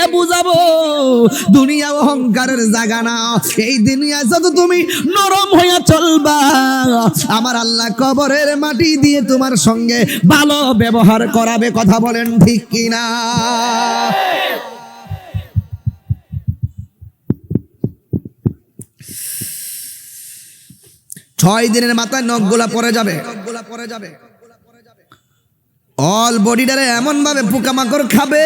দিয়া বুঝাবো দুনিয়া অহংকারের জায়গা না। এই দুনিয়া যত তুমি নরম হইয়া চলবা, আমার আল্লাহ কবরের মাটি দিয়ে তোমার সঙ্গে ভালো ব্যবহার করাবে। কথা বলেন ঠিক কিনা? 6 দিনের মাথায় নখগুলা পড়ে যাবে, অল বডিটারে এমন ভাবে পোকামাকড় খাবে,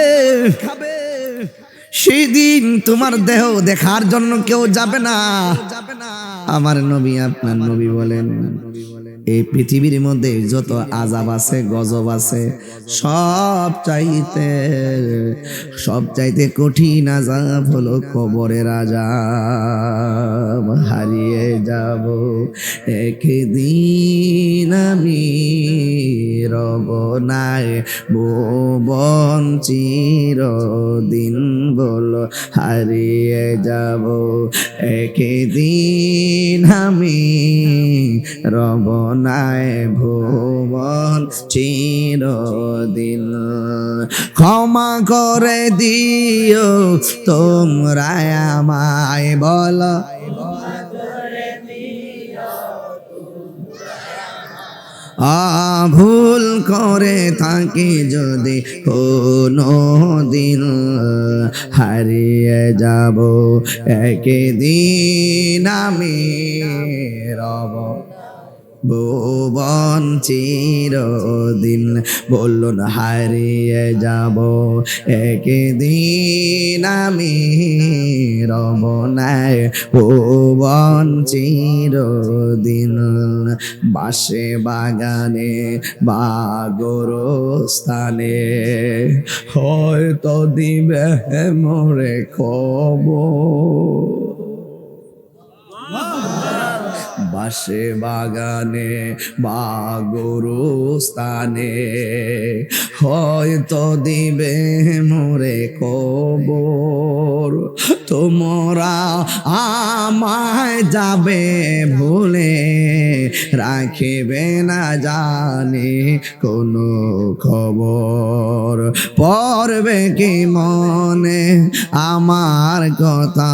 সেই দিন তোমার দেহ দেখার জন্য কেউ যাবে না। আমার নবী আপনার নবী বলেন, এই পৃথিবীর মধ্যে যত আযাব আছে গজব আছে সব চাইতে কঠিন আযাব হলো কবরের আযাব। হারিয়ে যাব একদিন আমি, রব নাই ভুবন চিরদিন, বলো হারিয়ে যাব একদিন আমি, রব নাই ভুবন চিরদিন। ক্ষমা করে দিও তোমরা আমায়, বলো ভুল করে থাকি যদি কোনো দিন, হারিয়ে যাব একদিন আমি, রব ভুবন চিরদিন। বলুন হারিয়ে যাব একদিন আমি, রব নাই ভুবন চিরদিন। বাসে বাগানে বা গোরস্থানে হয়তো দিবে মোরে খবর, বাসে বাগানে বা গোরস্থানে হয়তো দিবে মোরে খবর। তোমরা আমায় যাবে ভুলে, রাখিবে না জানি কোনো খবর। পড়বে কি মনে আমার কথা,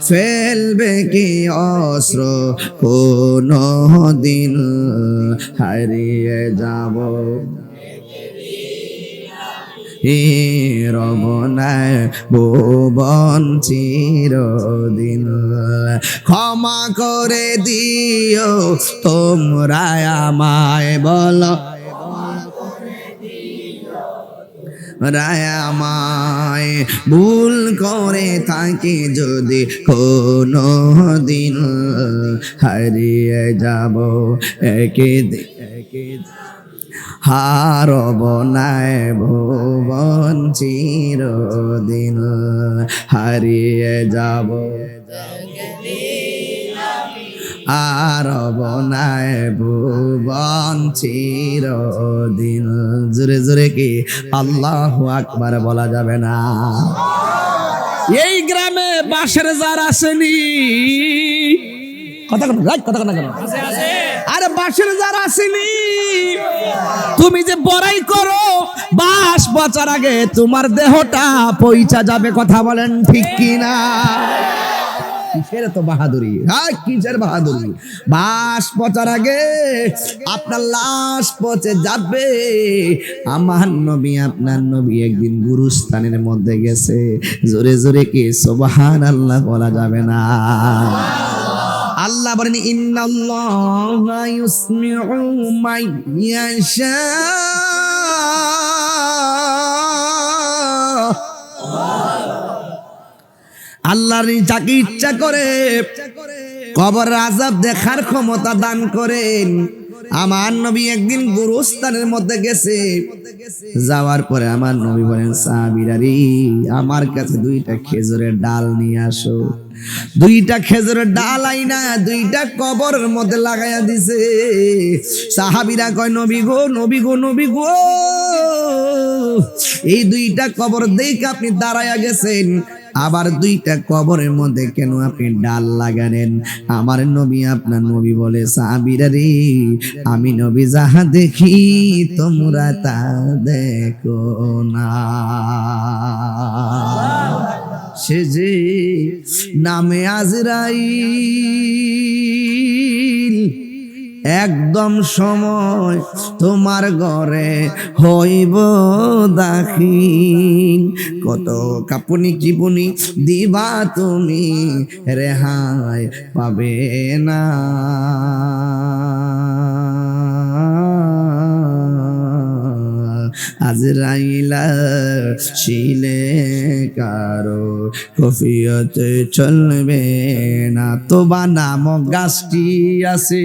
ফেলবে কি অস্ত্র কোনো দিন, হারিয়ে যাব রব নাই ভুবন চিরদিন। ক্ষমা করে দিও তোমরা আমায়, বলো রায়ামায়, ভুল করে থাকি যদি কোনো দিন, হারিয়ে যাব একদিন হারব নাই ভুবন চিরদিন, হারিয়ে যাব হারব নাই ভুবন চিরদিন। জোরে জোরে কি আল্লাহু আকবার বলা যাবে না? এই গ্রামে বাঁশের জার আসেনি, কথা কথা কেন? আরে বাঁশের জার আসেনি। তুমি যে বড়াই করো, বাঁশ পচার আগে তোমার দেহটা পইচা যাবে। কথা বলেন ঠিক কিনা? কিসের তো বাহাদুরি, হ্যাঁ কিসের বাহাদুরি? বাঁশ পচার আগে আপনার লাশ পচে যাবে। আমার নবী আপনার নবী একদিন গুরুস্থানের মধ্যে গেছে, জোরে জোরে কি সুবহানাল্লাহ বলা যাবে না? আল্লাহ বলেন ইন্নাল্লাহা ইউসমিউ মান ইয়াশা, আল্লাহর যাকে ইচ্ছা করে কবর আযাব দেখার ক্ষমতা দান করেন। আমার নবী একদিন গুরুস্থানের মধ্যে গেছে, যাওয়ার পরে আমার নবী বলেন সাহাবীরা রে, আমার কাছে 2টা খেজুরের ডাল নিয়ে আসো। 2টা খেজুরের ডাল আইনা 2টা কবরের মধ্যে লাগাইয়া দিছে। সাহাবীরা কয় নবী গো নবী গো নবী গো, এই 2টা কবর দেখে আপনি দাঁড়ায়া গেছেন, আবার 2টা কবরের মধ্যে কেন আপনি ডাল লাগালেন? আমার নবী আপনার নবী বলে সাহাবীরা রে, আমি নবী যাহা দেখি তোমরা তা দেখো না। সে যে নামে আজরাইল, একদম সময় তোমার ঘরে হইব দাখিল। কত কাপুনি কিপুনি দিবা তুমি, রেহাই পাবে না। আজরাইলা শিলে কারো কফিয়তে চলবে না। তোবা নামক গাছটি আছে,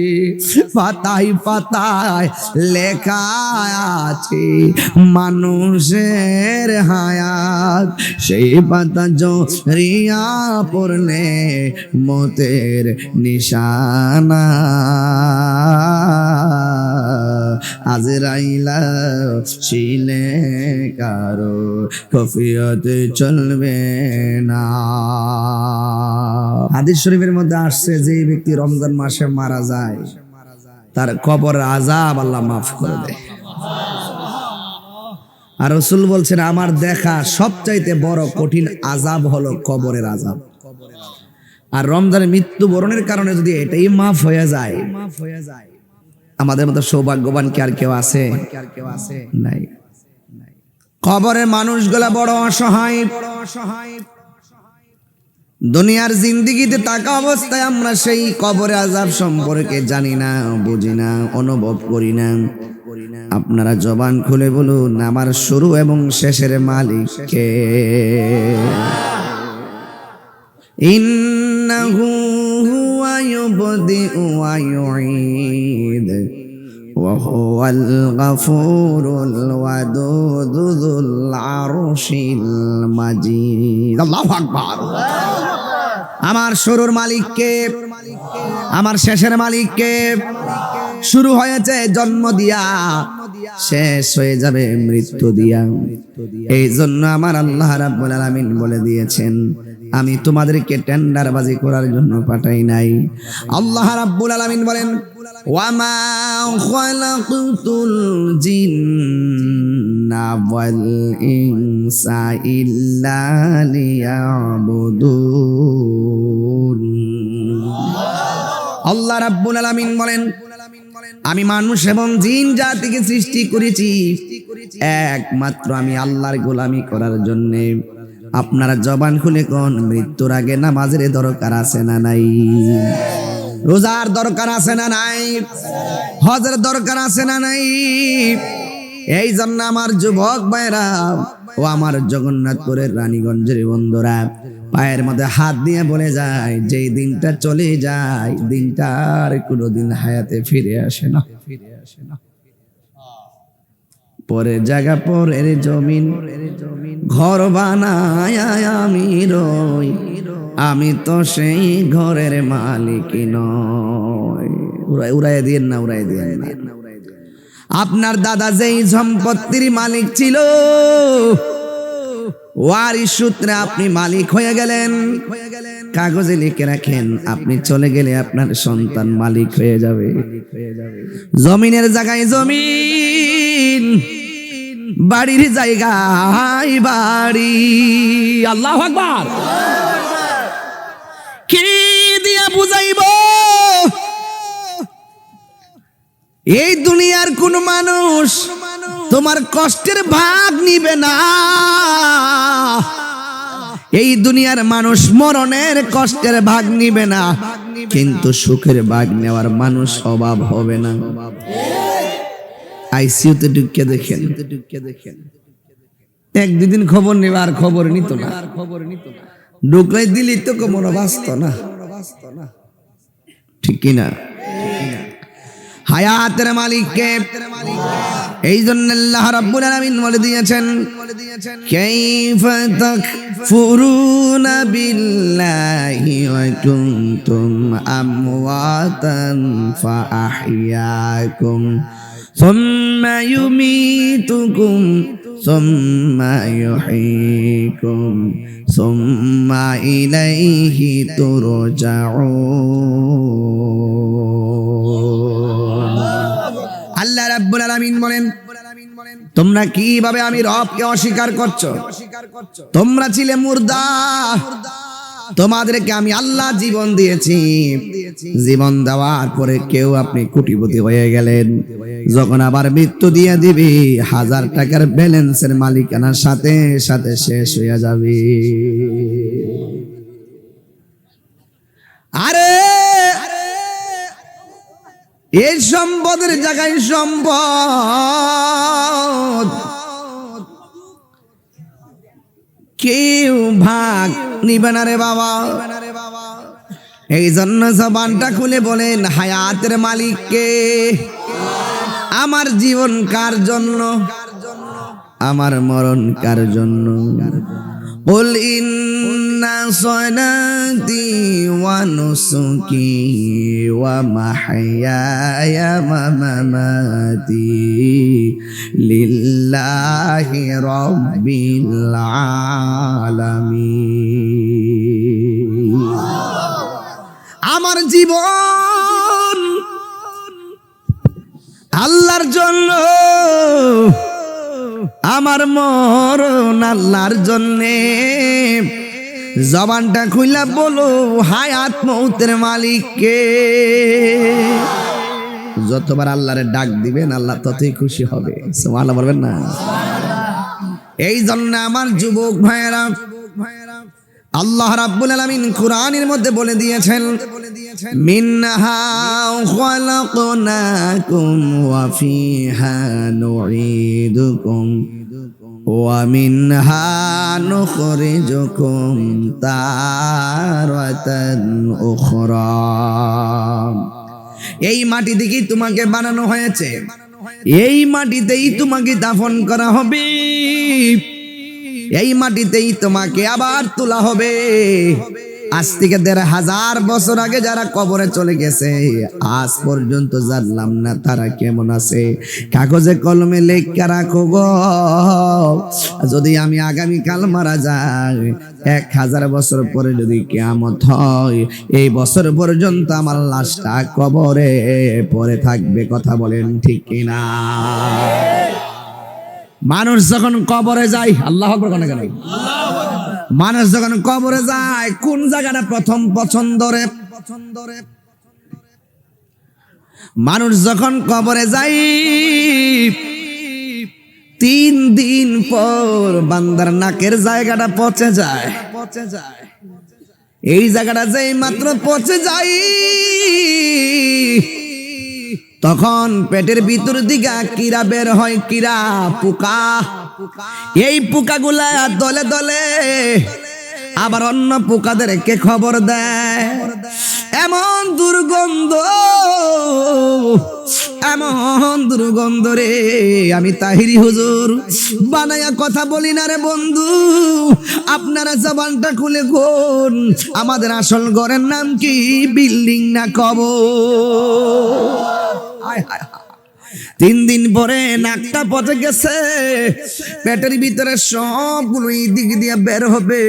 পাতায় পাতায় লেখা আছে মানুষের হায়াত। সেই পাতা জড়িয়া পড়লে মতের নিশানা। আজরাইলা শিলে কারো কফিয়তে চলবে না। হাদিস শরীফের মধ্যে আসছে, যে ব্যক্তি রমজান মাসে মারা যায় তার কবর আযাব আল্লাহ মাফ করে দেয়। আর রাসূল বলছেন, আমার দেখা সবচাইতে বড় কঠিন আযাব হলো কবরের আযাব। আর রমজানের মৃত্যুবরণের কারণে যদি এটাই মাফ হয়ে যায়, আমাদের মতো সৌভাগ্যবান কি আর কেউ আছে? নাই। কবরের মানুষগুলা বড় অসহায়। দুনিয়ার জিন্দেগিতে থাকা অবস্থায় আমরা সেই কবরের আযাব সম্পর্কে জানি না, বুঝি না, অনুভব করি না। আপনারা জবান খুলে বলুন, আমার শুরু এবং শেষের মালিক কে? ইন্নাহু হুয়া ইউবদিউ ওয়া ইউঈদ ওয়া হুয়াল গফুরুল ওয়াদুদ যুল আরশিল মাজিদ। আল্লাহু আকবার। আমার শুরুর মালিক কে? আমার শেষের মালিক কে? শুরু হয়েছে জন্ম দিয়া, শেষ হয়ে যাবে মৃত্যু দিয়া। এই জন্য আমার আল্লাহ রাব্বুল আলামিন বলে দিয়েছেন, আমি তোমাদেরকে টেন্ডারবাজি করার জন্য পাঠাই নাই। আল্লাহ রাব্বুল আলামিন বলেন, ওয়ামা খালাকতুল জিন্না ওয়াল ইনসা ইল্লা লিয়াবুদুন। আল্লাহ রাব্বুল আলামিন বলেন, আমি মানুষ এবং জিন জাতিকে সৃষ্টি করেছি একমাত্র আমি আল্লাহর গোলামি করার জন্য। আপনারা জবান খুলে কোন, মৃত্যুর আগে নামাজের দরকার আছে না নাই? রোজার দরকার আছে না নাই? হজের দরকার আছে না নাই? এই জন্য আমার যুবক ভাইরা ও আমার জগন্নাথপুরের রানীগঞ্জের বন্ধুরা, পায়ের মধ্যে হাত দিয়ে বলে যায়, যেই দিনটা চলে যায় দিনটা আর কোনোদিন হায়াতে ফিরে আসে না। পরের জায়গা পরের জমিন, ঘর বানায় আমি রই, আমি তো সেই ঘরের মালিক নই। উড়াই দিয়েন না, উড়াই দিয়েন না। আপনার দাদা যেই সম্পত্তির মালিক ছিল, ওয়ারিশ সূত্রে আপনি মালিক হয়ে গেলেন। কাগজে লিখে রাখেন, আপনি চলে গেলে আপনার সন্তান মালিক হয়ে যাবে। জমিনের জায়গায় জমিন, বাড়ির জায়গায় বাড়ি। আল্লাহু আকবার। কি দিয়া বুঝাইব? এই দুনিয়ার কোন মানুষ তোমার কষ্টের ভাগ নিবে না। এই দুনিয়ার মানুষ মরণের কষ্টের ভাগ নিবে না, কিন্তু সুখের ভাগ নেওয়ার মানুষ অভাব হবে না। আইসিইউতে ঢুকে দেখেন, এক দুদিন খবর নেবে আর খবর নিত না। ঢুকলাই দিলি তো কোমর বাঁচত না, ঠিক কিনা? হায়াতের মালিককে। এই জন্য আল্লাহ রাব্বুল আলামিন বলে দিয়েছেন, কাইফা তাকফুরুনা বিল্লাহি ওয়া কুনতুম আমওয়াতান ফাআহইয়াকুম সুম্মা ইউমীতুকুম সুম্মা ইউহয়ীকুম সুম্মা ইলাইহি তুরজাউন। আল্লাহ রাব্বুল আলামিন বলেন, তোমরা কিভাবে আমি রবকে অস্বীকার করছো? তোমরা ছিলে মুর্দা, তোমাদেরকে আমি আল্লাহ জীবন দিয়েছি। জীবন দেওয়ার পরে কেউ আপনি কোটিপতি হয়ে গেলেন, যখন আবার মৃত্যু দিয়ে দিবি 1000 টাকার ব্যালেন্সের মালিকানার সাথে সাথে শেষ হয়ে যাবে। আরে এই সম্পদের জায়গায় সম্পদ কেউ ভাগ নিবে না রে বাবা। এই জন্য জবানটা খুলে বলেন, হায়াতের মালিককে। আমার জীবন কার জন্য, আমার মরণ কার জন্য? قل إن صلاتي ونسكي ومحياي ومماتي لله رب العالمين। আমার জীবন আল্লাহর জন্য, আমার মরণ আল্লাহর জন্যে। জবানটা খুইলা বলো, হায়াত মৌতের মালিককে। যতবার আল্লাহরে ডাক দিবেন আল্লাহ ততই খুশি হবে। সুবহানাল্লাহ বলবেন না? এই জন্য আমার যুবক ভাইয়েরা, আল্লাহ রাব্বুল আলামিন কুরআনের মধ্যে বলে দিয়েছেন, মিনহা খালাকনাকুম ওয়া ফিহা নুঈদুকুম ওয়া মিনহা নুখরিজুকুম তারাতান উখরা। এই মাটি থেকেই তোমাকে বানানো হয়েছে, এই মাটিতেই তোমাকে দাফন করা হবে, এই মাটিতেই তোমাকে আবার তোলা হবে। আজ থেকে 1500 বছর আগে যারা কবরে চলে গেছে, আজ পর্যন্ত জানলাম না তারা কেমন আছে। কাগজে কলমে লেখা রাখো গো, যদি আমি আগামীকাল মারা যাই, 1000 বছর পরে যদি কিয়ামত হয়, এই বছর পর্যন্ত আমার লাশটা কবরে পড়ে থাকবে। কথা বলেন ঠিক কিনা? মানুষ যখন কবরে যায়, আল্লাহু আকবার কোন কেন? মানুষ যখন কবরে যায়, কোন জায়গাটা প্রথম পছন্দ রে? মানুষ যখন কবরে যায় 3 দিন পর বান্দার নাকের জায়গাটা পচে যায়। এই জায়গাটা যেই মাত্র পচে যায়, তখন পেটের ভিতর দিকে কিরা বের হয়, কিরা পোকা। এই পোকাগুলা দলে দলে আবার অন্য পোকাদেরকে খবর দেয়। এমন দুর্গন্ধ, এমন দুর্গন্ধ রে, আমি তাহিরি হুজুর বানায়া কথা বলি না রে বন্ধু। আপনারা জবানটা খুলে কোন, আমাদের আসল ঘরের নাম কি? বিল্ডিং না কবর? 3 দিন পরে নাকটা পচে গেছে, পেটের ভিতরে সবগুলো এই দিক দিয়ে বের হবে,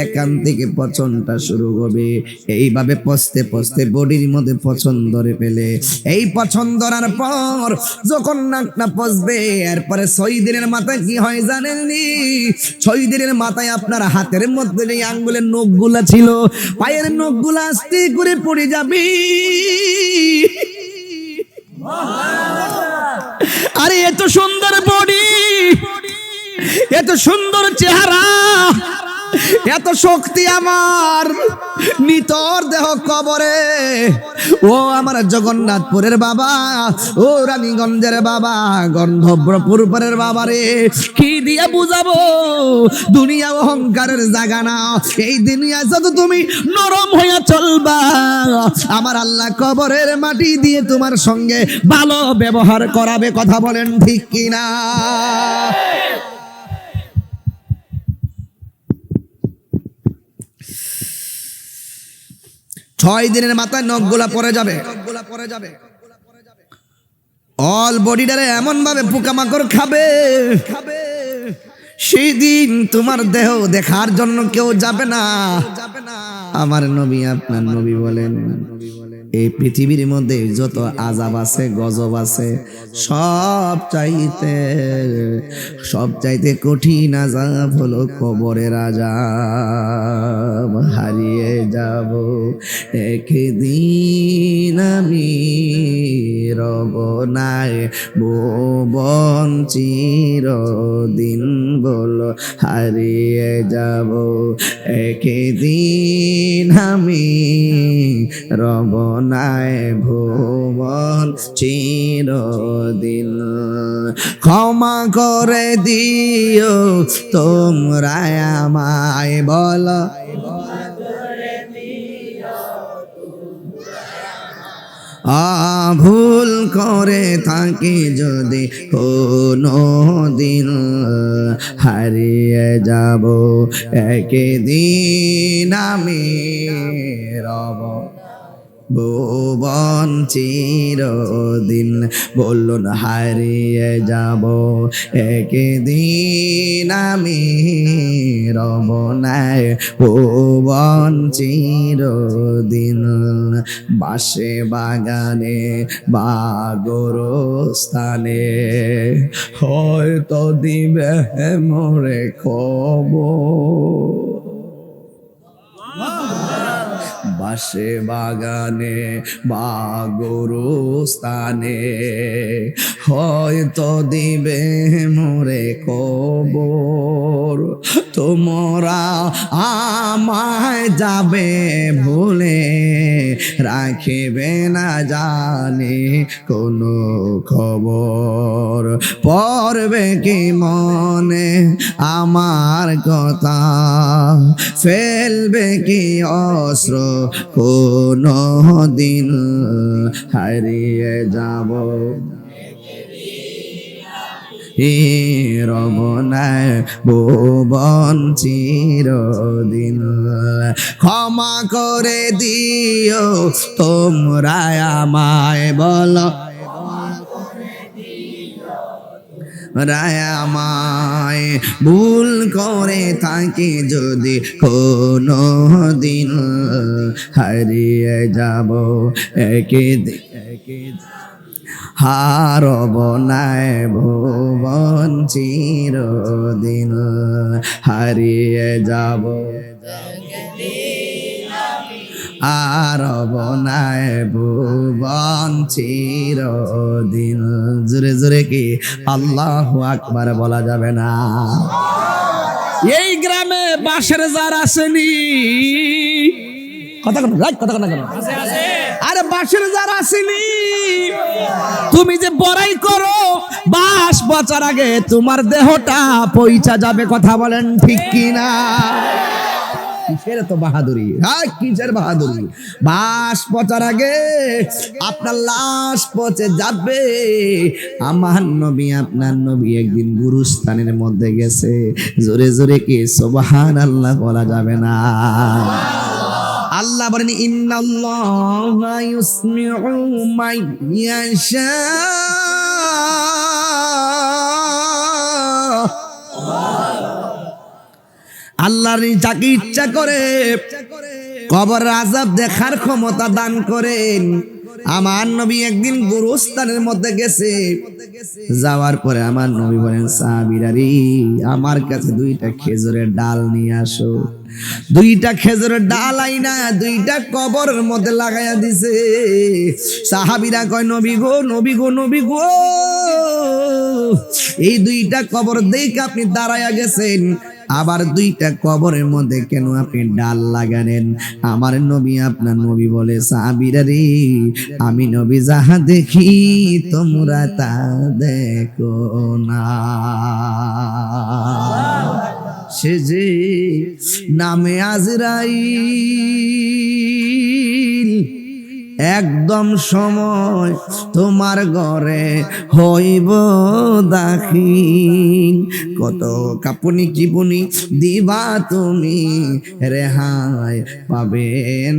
এখান থেকে পচনটা শুরু হবে। এইভাবে পচতে পচতে বডির মধ্যে পচন ধরে ফেলে। এই পচন ধরার পর যখন নাকটা পচবে, এরপরে 6 দিনের মাথায় কি হয় জানেননি? 6 দিনের মাথায় আপনার হাতের মধ্যে যে আঙ্গুলের নখগুলা ছিল, পায়ের নখগুলা আস্তে করে পড়ে যাবে। আরে এত সুন্দর বডি, এত সুন্দর চেহারা, এত শক্তি আমার, নিতর দেহ কবরে। ও আমার জগন্নাথপুরের বাবা, ও রানীগঞ্জের বাবা, গন্ধর্বপুরের বাবা রে, কি দিয়ে বুঝাবো? দুনিয়া অহংকারের জায়গা না। এই দুনিয়া যত তুমি নরম হইয়া চলবা, আমার আল্লাহ কবরের মাটি দিয়ে তোমার সঙ্গে ভালো ব্যবহার করাবে। কথা বলেন ঠিক কিনা? 6 দিনের মাথায় নখগুলা পড়ে যাবে। অল বডিটারে এমন ভাবে পোকামাকড় খাবে, সেই দিন তোমার দেহ দেখার জন্য কেউ যাবে না। আমার নবী, আপনার নবী বলেন, এই পৃথিবীর মধ্যে যত আযাব আছে গজব আছে সব চাইতে কঠিন আযাব হলো কবরের আযাব। হারিয়ে যাব একদিন আমি, রব নাই ভুবন চিরদিন, বলো হারিয়ে যাব একদিন আমি, রব নাই ভুবন চিরদিন। ক্ষমা করে দিও তোমরা আমায়, বলো ভুল করে থাকি যদি কোনো দিন, হারিয়ে যাব একদিন আমি, রব ভুবন চিরদিন। বলুন হারিয়ে যাব একদিন আমি, রব নাই ভুবন চিরদিন। বাসে বাগানে বা গোরস্থানে হয়তো দিবে মোরে খবর, বাসে বাগানে বা গোরস্থানে হয়তো দিবে মোরে খবর। তোমরা আমায় যাবে ভুলে, রাখিবে না জানি কোনো খবর। পড়বে কি মনে আমার কথা, ফেলবে কি অস্ত্র কোনো দিন, হারিয়ে যাব রব নাই ভুবন চিরদিন। ক্ষমা করে দিও তোমরা আমায়, বলো আমায়, ভুল করে থাকি যদি কোনো দিন, হারিয়ে যাব একদিন হারব নাই ভুবন চিরদিন, হারিয়ে যাব হারব নাই ভুবন চিরদিন। জোরে জোরে কি আল্লাহু আকবার বলা যাবে না? এই গ্রামে বাঁশের জার আসেনি, কথা কথা কেন? আরে বাঁশের জার আসেনি। তুমি যে বড়াই করো, বাঁশ পচার আগে তোমার দেহটা পইচা যাবে, কথা বলেন ঠিক কিনা? কিসের তো বাহাদুরি, হ্যাঁ কিসের বাহাদুরি? বাঁশ পচার আগে আপনার লাশ পচে যাবে। আমার নবী আপনার নবী একদিন গুরুস্থানের মধ্যে গেছে, জোরে জোরে কি সুবহানাল্লাহ বলা যাবে না? আল্লাহ বলেন ইন্নাল্লাহা ইউসমিউ মান ইয়াশা, আল্লাহর যাকে ইচ্ছা করে কবর আযাব দেখার ক্ষমতা দান করেন। আমার নবী একদিন গুরুস্থানের মধ্যে গেছে, যাওয়ার পরে আমার নবী বলেন সাহাবীরা রে, আমার কাছে 2টা খেজুরের ডাল নিয়ে আসো। 2টা খেজুরের ডাল আইনা 2টা কবরের মধ্যে লাগাইয়া দিছে। সাহাবীরা কয় নবী গো নবী গো নবী গো, এই 2টা কবর দেখে আপনি দাঁড়ায়া গেছেন, আবার 2টা কবরের মধ্যে কেন আপনি ডাল লাগালেন? আমার নবী আপনার নবী বলে সাহাবীরা রে, আমি নবী যাহা দেখি তোমরা তা দেখো না। সে যে নামে আজরাইল, একদম সময় তোমার ঘরে হইব দাখিল। কত কাপুনি কিপুনি দিবা তুমি, রেহাই পাবে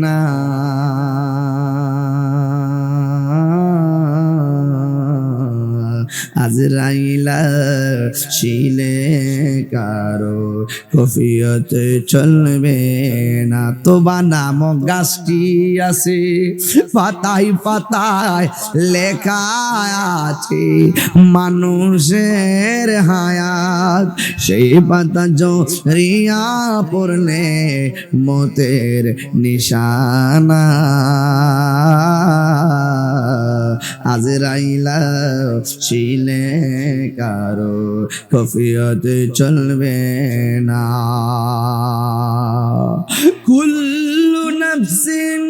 না। আজরাইলা শিলে কারো কফিয়তে চলবে না। তোবা নামক গাছটি আছে, পাতায় পাতায় লেখা আছে মানুষের হায়াত, সেই পাতা জড়িয়া পড়লে মতের নিশানা। আজরাইলা ছিলে কারো কফিয়ত চলবে না। কুল্লু নাফসিন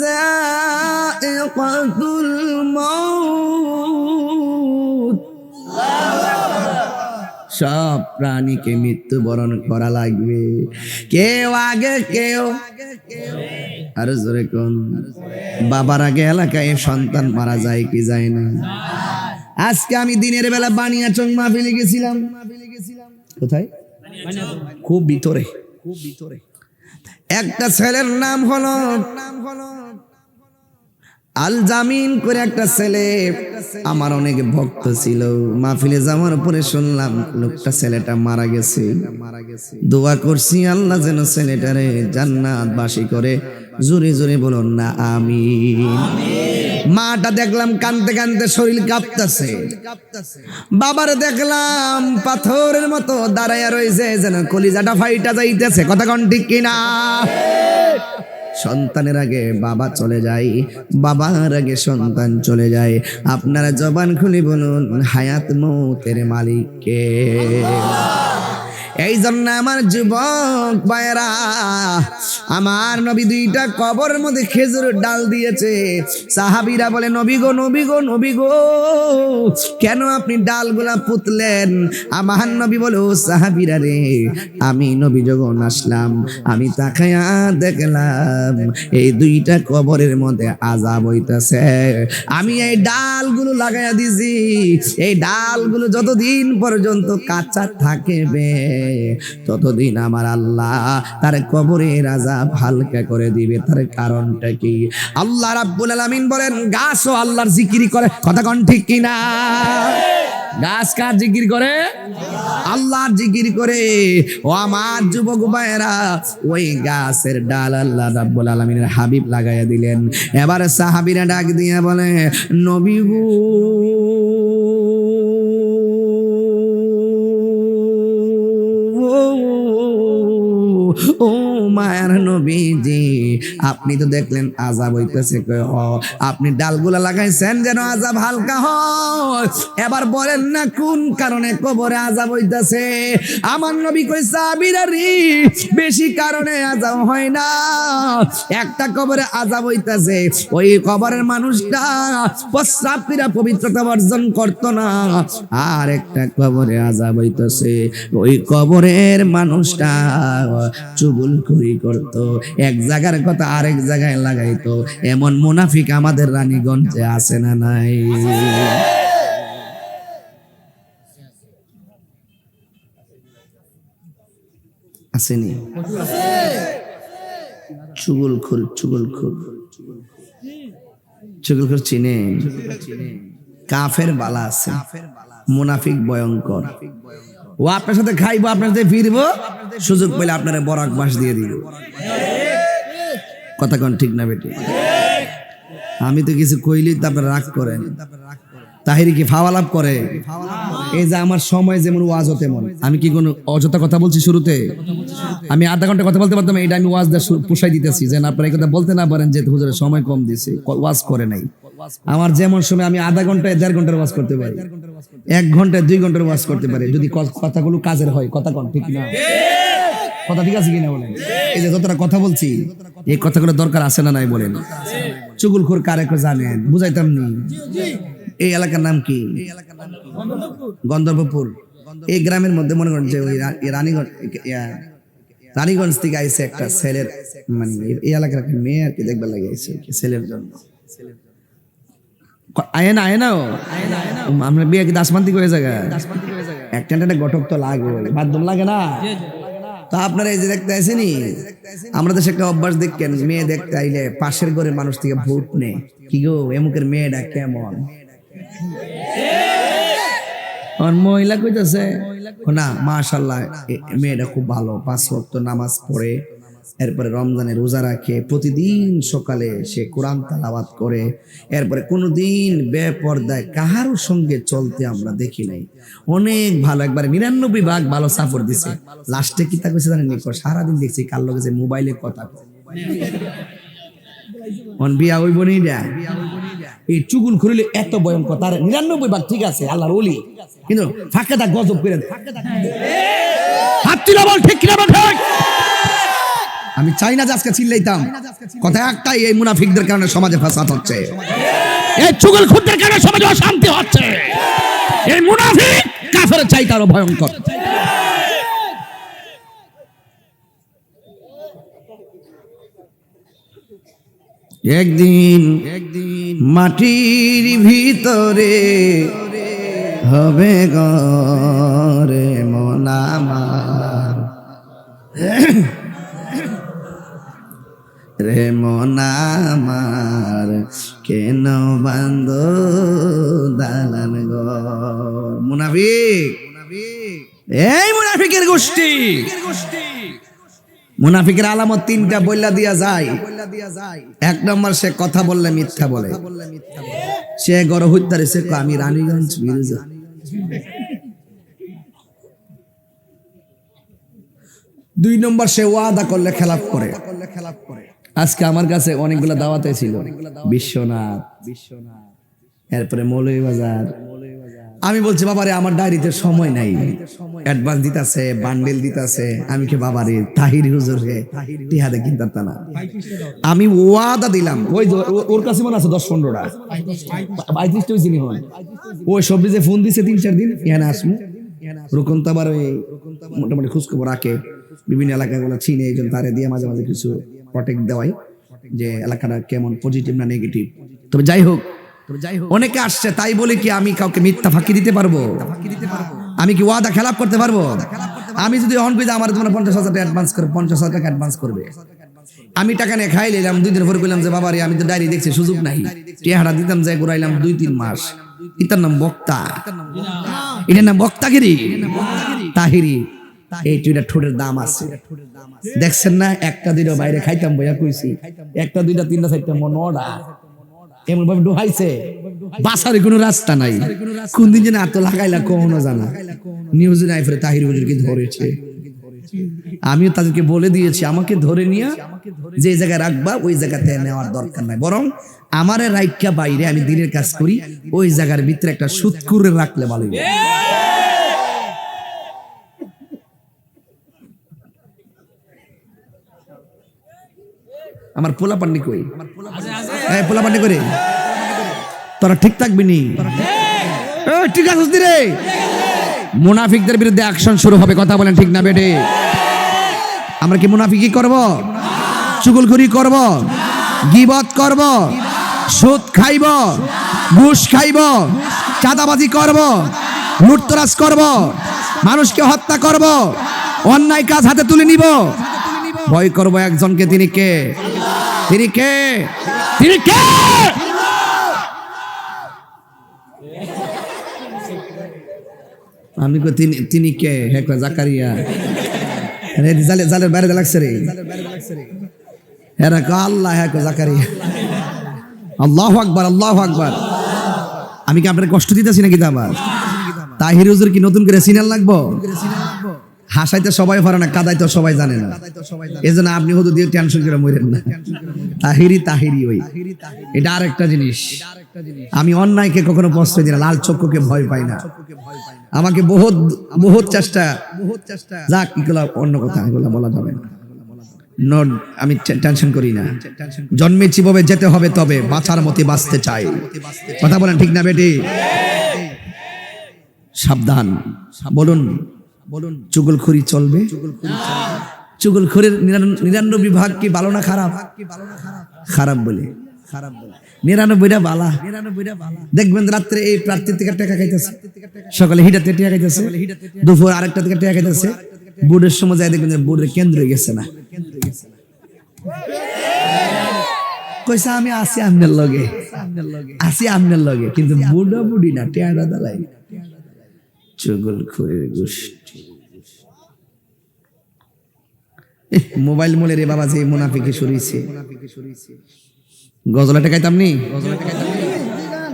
যায়িকাতুল মাউত, সব প্রাণীকে মৃত্যুবরণ করা লাগবে, কেউ আগে কেউ। আর জোরে কোন বাবার আগে এলাকায় সন্তান মারা যায় কি যায় না? আজকে আমি দিনের বেলা বানিয়াচং মাহফিলে গেছিলাম। কোথায়? খুব ভিতরে। একটা ছেলের নাম হলো আল জামিন করে একটা ছেলে, আমার অনেক ভক্ত ছিল। মাহফিলে যাওয়ার পরে শুনলাম লোকটা ছেলেটা মারা গেছে। দোয়া করছি আল্লাহ যেন ছেলেটারে জান্নাতবাসী করে। জোরে জোরে বলুন না আমিন। মাটা দেখলাম কাঁদতে কাঁদতে শরীর কাঁপতেছে, বাবারে দেখলাম পাথরের মতো দাঁড়াইয়া রয়েছে, যেন কলিজাটা ফাইটা যাইতেছে। কথা কোন ঠিক কিনা? সন্তানের আগে বাবা চলে যায়, বাবার আগে সন্তান চলে যায়। আপনারা জবান খুলে বলুন হায়াত মৌতের মালিক কে? এই জন্য আমার যুবক ভাইরা, আমার নবী দুইটা কবরের মধ্যে খেজুরের ডাল দিয়েছে। সাহাবীরা বলে নবী গো নবী গো নবী গো, কেন আপনি ডালগুলা পুতলেন? আমার নবী বলে ও সাহাবীরা রে, আমি নবী যখন আসলাম আমি তাকায়া দেখলাম এই দুইটা কবরের মধ্যে আযাব হইতাছে, আমি এই ডালগুলো লাগাইয়া দিছি। এই ডালগুলো যতদিন পর্যন্ত কাঁচা থাকবে ততদিন আমার আল্লাহ তার কবরের আযাব হালকা করে দিবে। তার কারণটা কি? আল্লাহ রাব্বুল আলামিন বলেন গাছও আল্লাহর জিকির করে। কথা কোন ঠিক কিনা? গাছ কার জিকির করে? আল্লাহর জিকির করে। ও আমার যুবক ভাইয়েরা, ওই গাছের ডাল আল্লাহ রাব্বুল আলামিনের হাবিব লাগাইয়া দিলেন। এবার সাহাবীরা ডাক দিয়া বলে নবী গো, ও মায়ার নবীজি, আপনি তো দেখলেন আযাব হইতেছে, আপনি ডালগুলা লাগাইছেন যেন আযাব হালকা হয়। এবার বলেন না কোন কারণে কবরে আযাব হইতেছে? আমার নবী কই সাহাবীরা রে, বেশি কারণে আযাব হয় না। একটা কবরে আযাব হইতেছে, ওই কবরের মানুষটা প্রস্রাব কইরা পবিত্রতা অর্জন করতো না। আর একটা কবরে আযাব হইতেছে, ওই কবরের মানুষটা চুগলখড়ি করতো, এক জায়গার কথা আরেক জায়গায় লাগাইতো। এমন মুনাফিক আমাদের রানীগঞ্জে আছে না নাই? আসেনি? চুগলখোর চিনেন? কাফের বালা আছে, মুনাফিক ভয়ঙ্কর। ও আপনার সাথে খাইবো, আপনার সাথে ফিরবো, সুযোগ পেলে আপনারা বরাক বাস দিয়ে দিব। কথা কোন ঠিক না বেটি? আমি তো কিছু কইলি তো আপনারা রাগ করেন। তাহিরি কি ফাওয়ালাপ করে? এই যে আমার সময় যেমন ওয়াজ তেমন। আমি কি কোনো অযথা কথা বলছি? শুরুতে আমি আধা ঘন্টা কথা বলতে পারতাম, এটা আমি ওয়াজ পোষাই দিতেছি যেন আপনারা এই কথা বলতে না পারেন যে হুজুরের সময় কম দিছে, ওয়াজ করে নাই। আমার যেমন সময় আমি আধা ঘন্টায় 1.5 ঘন্টার ওয়াজ করতে পারি, 1 ঘন্টায় 2 ঘন্টার ওয়াজ করতে পারি, যদি কথাগুলো কাজের হয়। কথা কোন ঠিক না? কথা ঠিক আছে কিনা বলেন? এই যে যতটা কথা বলছি, এই কথাগুলো দরকার আছে না নাই বলেন? চুগলখোর কারে জানেন? বুঝাইতাম নি। এই এলাকার নাম কি? গন্ধর্বপুর। এই গ্রামের মধ্যে মনে করেন যে ওই রানীগঞ্জ থেকে আইসে একটা ছেলের, মানে এই এলাকার একটা মেয়ে আর কি দেখবার লাগে আইসে ছেলের জন্য। আয় না আমরা বিয়ে কি দাসমান্তি করে জায়গা একটা গঠক তো লাগে, বাধ্যম লাগে না? তো আপনারা এই যে দেখতে আসেনি, আমরা দেশে একটা অভ্যাস দেখেন, মেয়ে দেখতে আইলে পাশের ঘরের মানুষ থেকে ভোট নেই। কি গো এমুকের মেয়েটা কেমন? আর মহিলা কইতাছে না মাশাআল্লাহ মেয়েটা খুব ভালো, 5 ওয়াক্ত নামাজ পড়ে, এরপরে রমজানে রোজা রাখে, প্রতিদিন সকালে সে কোরআন তেলাওয়াত করে, এরপরে কোনোদিন বেপরদায় কাহারও সঙ্গে চলতে আমরা দেখি নাই, অনেক ভালো, একবারে 99 ভাগ ভালো সাপোর্ট দিছে। লাস্টে কি তা কইছে জানেন নি? সারাদিন দেখছি কার লগে যে মোবাইলে কথা কয়, বিয়া হইব নি না, এই চুগুল খুলিলে এত ভয়ঙ্কর। তার 99 ভাগ ঠিক আছে, আল্লাহর ওলি, কিন্তু ফাঁকেটা গজব করে দেয়। হাত তুলে বল ঠিক কিনা ঠিক। আমি চাই না যে আজকে চিল্লাইতাম, কথা একটাই, এই মুনাফিকদের কারণে সমাজে ফাসাদ হচ্ছে, এই চুগলখোরদের কারণে সমাজে অশান্তি হচ্ছে। এই মুনাফিক কাফের চাইতে আরো ভয়ঙ্কর। একদিন মাটির ভিতরে হবে ঘরে মন আমার, রে মন আমার কেন বান্ধ দালান ঘর। মুনাফিক, এই মুনাফিকের গোষ্ঠী, মুনাফিকের আলামত 3টা বইলা দিয়া যায়। 1 নম্বর, সে কথা বললে মিথ্যা বলে, সে গড় হইতারে সে আমি রানীগঞ্জ মির্জা। 2 নম্বর, সে ওয়াদা করলে খেলাফ করে। আজকে আমার কাছে অনেকগুলা দাওয়াতে ছিল, বিশ্বনাথ, এরপরে মৌলভীবাজার। আমি বলছি বাবারে আমার ডায়েরিতে সময় নাই, অ্যাডভান্স দিতাছে, বান্ডেল দিতাছে, আমি কি বাবারে তাহির হুজুর হে টিহাদে কিনতা না। আমি ওয়াদা দিলাম, ওই ওর কাছে মনে আছে 10-15টা 35টা চিনি হয়, ওই সব যে ফোন দিছে 3-4 দিন এখানে আসমু। রুকন তো আবার ওই মোটামুটি খোঁজখবর রাখে, বিভিন্ন এলাকাগুলো চিনে, এই জন্য তারে দিয়ে মাঝে মাঝে কিছু প্রটেক্ট দেওয়াই, যে এলাকাটা কেমন পজিটিভ না নেগেটিভ। তবে যাই হোক, অনেকে আসছে, তাই বলে কি আমি কাউকে মিথ্যা ফাঁকি দিতে পারবো? আমি কি ওয়াদা খেলাপ করতে পারবো? আমি যদি অন কই আমার তোমরা 50,000 টাকা অ্যাডভান্স করে 50,000 টাকা অ্যাডভান্স করবে, আমি টাকা নিয়ে খাই নিলাম, 2 দিন পরে কইলাম যে বাবা রে আমি তো ডায়েরি দেখছি, সুযোগ নাই, টিহাটা দিতাম, যাই ঘুরাইলাম 2-3 মাস। এটার নাম বক্তা, এটার নাম বক্তাগিরি, তাহিরি। এই দুইটা ঠোঁটের দাম আছে, দেখছেন না? 1টা-2টা বাইরে খাইতাম বইয়া কইছি, 1টা-2টা-3টা-4টা মনডা এমন ভাবে ডুহাইছে, বাসার কোনো রাস্তা নাই। কোন দিন যেন এত লাগাইলা কখনো জানা, নিউজে নাই ফেরে তাহির হুজুরকে ধরেছে। আমিও তাদেরকে বলে দিয়েছি, আমাকে ধরে নিয়ে যে জায়গায় রাখবা ওই জায়গাতে নেওয়ার দরকার নাই, বরং আমারে রাইখা বাইরে আমি দিনের কাজ করি, ওই জায়গার ভিতরে একটা সুৎকুরে রাখলে ভালো হবে। আমার পোলা পান্নি কই? এই পোলা পান্নি করে তোরা ঠিক থাকবি নি? ঠিক আছে রে। মুনাফিকদের বিরুদ্ধে অ্যাকশন শুরু হবে, কথা বলেন ঠিক না বেটে? আমরা কি মুনাফিকি করব? চুগলখড়ি করব? গীবত করব? সুদ খাইব? ঘুষ খাইব? চাঁদাবাজি করব? লুটতরাজ করব? মানুষকে হত্যা করব? অন্যায় কাজ হাতে তুলে নিব? ভয় করব একজনকে, তিনি কে? তিনি কে? তিনি কে? আমি কই তিনি কে? হ্যাঁ জাকারিয়া, জালের বাইরে লাগছে রে, হ্যাঁ আল্লাহ, হ্যাঁ জাকারিয়া। আল্লাহু আকবার, আল্লাহু আকবার। আমি কি আপনার কষ্ট দিতেছি নাকি? আবার তাহির হুজুর কি নতুন করে সিনাল লাগবো? হাসাইতে সবাই পারে না, কাদাইতে সবাই জানে না, এজন্য আপনি হয়তো দিয়ে টেনশন করে মরেন না। তাহিরি ওই, এটা আরেকটা জিনিস। আমি অন্যায়কে কখনো প্রশ্রয় দিই না, লাল চক্ষুকে ভয় পাই না। আমাকে বহুত চেষ্টা, যাক এগুলা অন্য কথা, এগুলা বলা যাবে না। আমি টেনশন করি না, জন্মেছি ভাবে যেতে হবে, তবে বাঁচার মতে বাঁচতে চাই, কথা বলেন ঠিক না বেটি? সাবধান, বলুন বলুন, চুগলখড়ি চলবে? চুগলখড়ির 99 ভাগ কি ভালো না খারাপ? খারাপ বলে, 99টা বালা। দেখবেন রাত্রে এই প্রার্থীর থেকে টাকা খাইতেছে, সকালে হিটার থেকে টাকা খাইতেছে, দুপুর আরেকটা থেকে টাকা খাইতেছে, বোর্ডের সময় যায় দেখবেন বোর্ডের কেন্দ্র গেছে না, কইসা আমি আসি আপনার লগে, আসি আপনার লগে, কিন্তু বুড়া বুড়ি না, টেয়ারা দালাই। চুগলখোরের গোষ্ঠী। মোবাইল মোলে রে বাবা, যে মুনাফিকে সরিয়েছে। গজলা টেকাইতাম নি,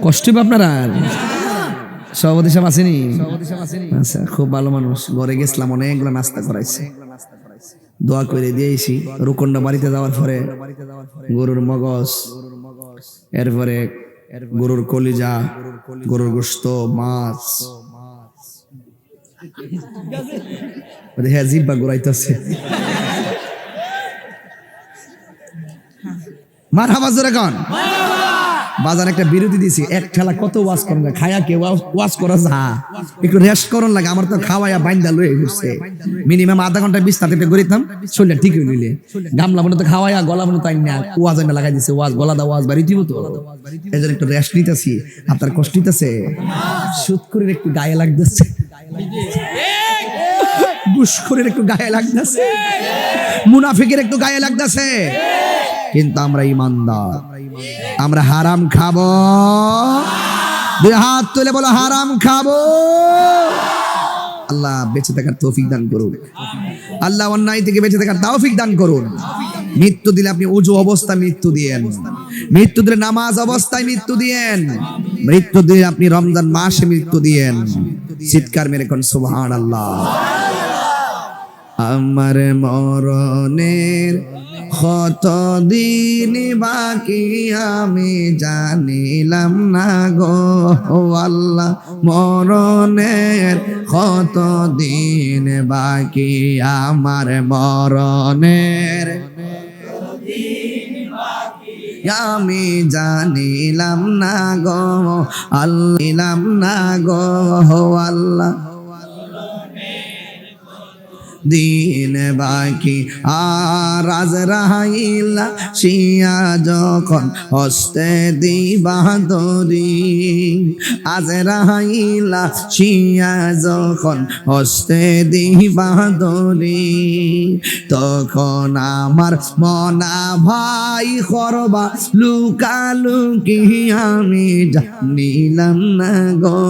কষ্ট হবে আপনারা। সভাপতি সাহেব আসেনি? আচ্ছা, খুব ভালো মানুষ। ঘরে গেছিলাম, অনেকগুলো নাস্তা করাইছে, দোয়া করে দিয়েছি। রুকন্ডা বাড়িতে যাওয়ার পরে গরুর মগজ, এরপরে গরুর কলিজা, গরুর গোশত, মাছ, হ্যাঁ জিব্বা ঘুরাইতেছে। মারহাবা জোরে কোন। বাজার একটা বিরতি দিছি, এক ঠেলা কত ওয়াজ করেন, খায়া কে ওয়াজ করা যা, একটু রেস্ট করন লাগে। আমার তো খাওয়াইয়া বাইন্দা লয়ে গেছে, মিনিমাম আধা ঘন্টা বিস্তারিত করিতাম, শরীরটা ঠিক হয়ে নিলে। গামলা মনে তো খাওয়াইয়া, গলা মনে তাই না, ওয়াজ এনে লাগাই দিছে, ওয়াজ গলা দা ওয়াজ বাড়ি দিব তো। এই জন্য একটু রেস্ট নিতেছি। আপনার কষ্ট নিতেছে, সুদ করে একটু গায়ে লাগতেছে, ঘুষখোরের একটু গায়ে লাগতেছে, মুনাফিকের একটু গায়ে লাগতেছে। কিন্তু আমরা ইমানদার, আমরা হারাম খাবো। দুই হাত তুলে বলো হারাম খাবো। আল্লাহ বেঁচে থাকার তৌফিক দান করুন। আল্লাহ অন্যায় থেকে বেঁচে থাকার তৌফিক দান করুন। মৃত্যু দিলে আপনি উজু অবস্থায় মৃত্যু দিয়েন, মৃত্যু দিলে নামাজ অবস্থায় মৃত্যু দিয়েন, মৃত্যু দিলে আপনি রমজান মাসে মৃত্যু দিয়েন। চিৎকার মেরে কোন সুবহানাল্লাহ। আমার মরণের কত দিন বাকি আমি জানিলাম না গো আল্লাহ, মরণের কত দিন বাকি আমার মরণের আমি জানিলাম না গো আল্লাহ, না গো আল্লাহ, দিন বাকি। আর আজরাইল শিয়া যখন হস্তে দিবা দরি, আজরাইল শিয়া যখন হস্তে দিবা দরি, তখন আমার মনা ভাই করবা লুকালুকি আমি জানিলাম না গো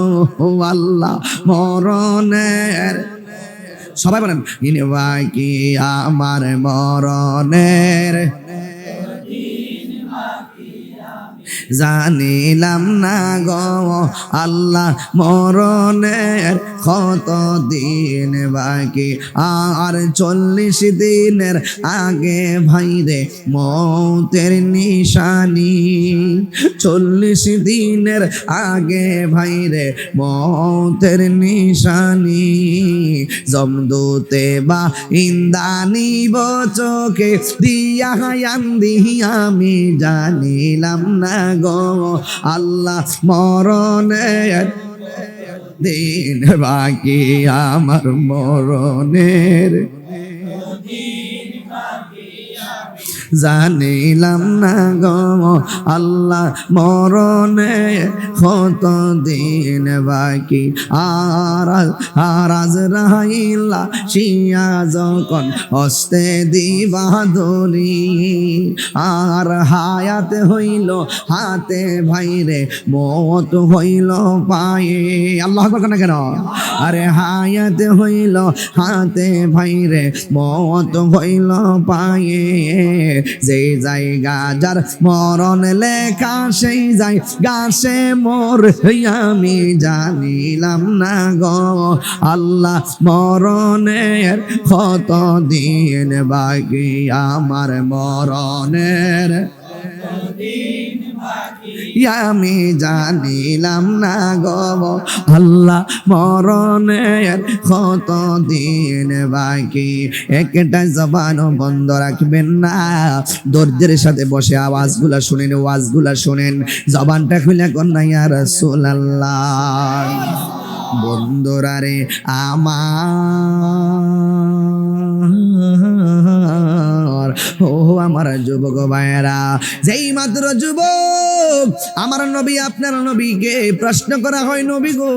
আল্লাহ, মরণের সবাই বলেন বাকি আমার মরণের জানিলাম না গো আল্লাহ, মরণের কত দিন বাকি। আর 40 দিনের আগে ভাইরে মৌতের নিশানি, 40 দিনের আগে ভাইরে মৌতের নিশানি, জমদূতে বা ইন্দানি চোখে দিয়া আন্দি আমি জানিলাম না গো আল্লাহ, মরণের দিন বাকি আমার মরণের জানিলাম না গো আল্লাহ, মরণের কত দিন বাকি। আর আজরাইল শিয়া যখন হস্তে দিবা দরি, আর হায়াত হইল হাতে ভাইরে মত হইল পায়ে। আল্লাহ আকবার না কেন? আরে হায়াত হইল হাতে ভাইরে মত হইল পায়ে, যে জায়গা যার মরণ লেখা সেই জায়গা সে মোর আমি জানিলাম না গো আল্লাহ, মরণের কত দিন বাকি আমার মরণের আমি জানিলাম না গো আল্লাহ, মরণের কত দিন বাকি। একটা জবানও বন্ধ রাখবেন না, ধৈর্যের সাথে বসে আওয়াজগুলা শুনেন, ওয়াজগুলা শুনেন, জবানটা খুলে কন্যা ইয়া রাসূলুল্লাহ। বন্ধুরা রে আমার, ও আমার যুবক ভাইয়েরা, যেই মাত্র যুবক আমার নবী আপনার নবীকে প্রশ্ন করা হয়, নবী গো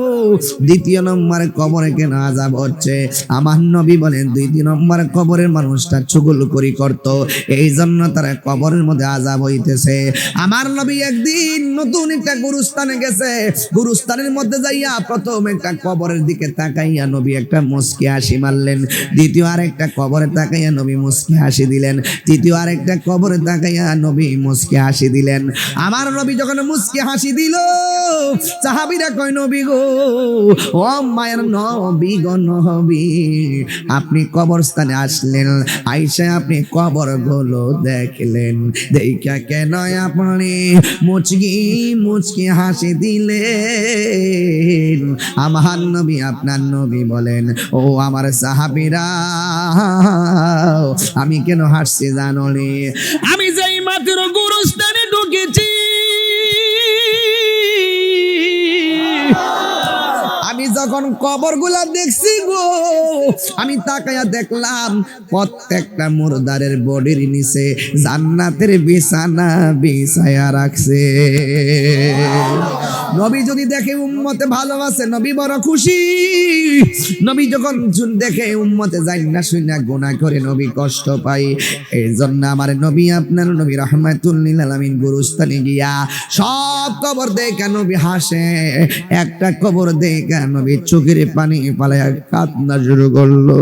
দ্বিতীয় নম্বরে কবরে কেন আযাব হচ্ছে? আমার নবী বলেন, দ্বিতীয় নম্বর কবরের মানুষটা চুগলখড়ি করত, এই জন্য তারা কবরের মধ্যে আযাব হইতেছে। আমার নবী একদিন নতুন একটা গুরুস্থানে গেছে, গুরুস্থানের মধ্যে যাইয়া প্রথম একটা কবরের দিকে তাকাইয়া নবী একটা মুচকি হাসি মারলেন, দ্বিতীয় আরেকটা কবরে তাকাইয়া নবী মুচকি হাসি দিলেন, তৃতীয় আরেকটা কবরে তাকাইয়া নবী মুচকি হাসি দিলেন। আমার নবী যখন মুচকি হাসি দিল, সাহাবীরা কয়, নবী গো, ও মায়ের নবী গো নবী, আপনি কবরস্থানে আসলেন, আইসা আপনি কবর গুলো দেখলেন, দেখা কেন আপনি মুচকি মুচকি হাসি দিলেন? আমার নবী আপনার নবী বলেন, ও আমার সাহাবীরা, আমি কেন হাসছি জানো নি? আমি যেই মাত্র গুরুস্থানে ঢুকেছি, আমি যখন কবরগুলা দেখছি গো, আমি তাকায়া দেখলাম প্রত্যেকটা মুর্দারের বডির নিচে জান্নাতের বিছানা বিছায়া রাখছে। নবী যদি দেখে উম্মতে ভালোবাসে, নবী বড় খুশি। নবী যখন দেখে উম্মতে জান্নাত শুইনা গুনাহ করে, নবী কষ্ট পায়। এই জন্য আমার নবী আপনার নবী রাহমাতুল লিল আলামিন গুরুস্থানে গিয়া সব কবর দেখে নবী হাসে, একটা কবর দেখে নবী চোখের পানি পালায়া কান্না শুরু করলো।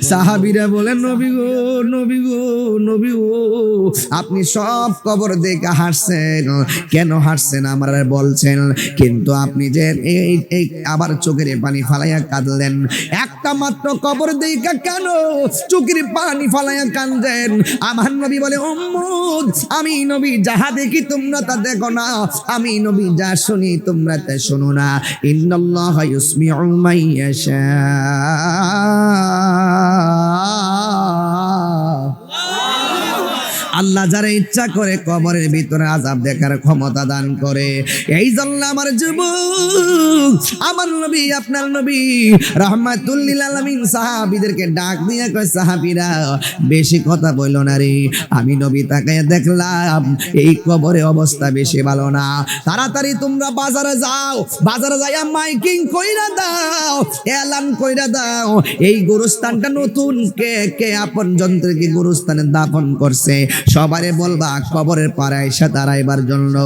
সাহাবীরা বলেন, নবী গো নবী গো নবী গো, আপনি সব কবর দেখে হাসছেন, কেন হাসছেন আমার বলছেন, কিন্তু আপনি যে এই আবার চোখের পানি ফালাইয়া কাঁদলেন, একটা মাত্র কবর দেখে কেন চোখের পানি ফালাইয়া কাঁদেন? আমার নবী বলে, উম্মত, আমি নবী যাহা দেখি তোমরা তা দেখো না, আমি নবী যা শুনি তোমরা তা শোনো না। ইন্নাল্লাহা ইউসমিউ মান ইয়াশা, আল্লাহ যারা ইচ্ছা করে কবরের ভিতরে আযাব দেখার ক্ষমতা দান করে। এই জন্য আমার যুবক, আমার নবী আপনার নবী রাহমাতুল লিল আলামিন সাহাবীদেরকে ডাক দিয়ে কয়, সাহাবীরা বেশি কথা বললো না রে, আমি নবী তাকায়া দেখলাম এই কবরে অবস্থা বেশি ভালো না, তাড়াতাড়ি তোমরা বাজারে যাও, বাজারে যাইয়া মাইকিং কইরা দাও, এলান কইরা দাও, এই গুরুস্থানটা নতুন কে কে আপন জনকে গুরুস্থানে দাফন করছে, সবারে বলবা কবরের পাড়ে এসে দাঁড়াইবার জন্য।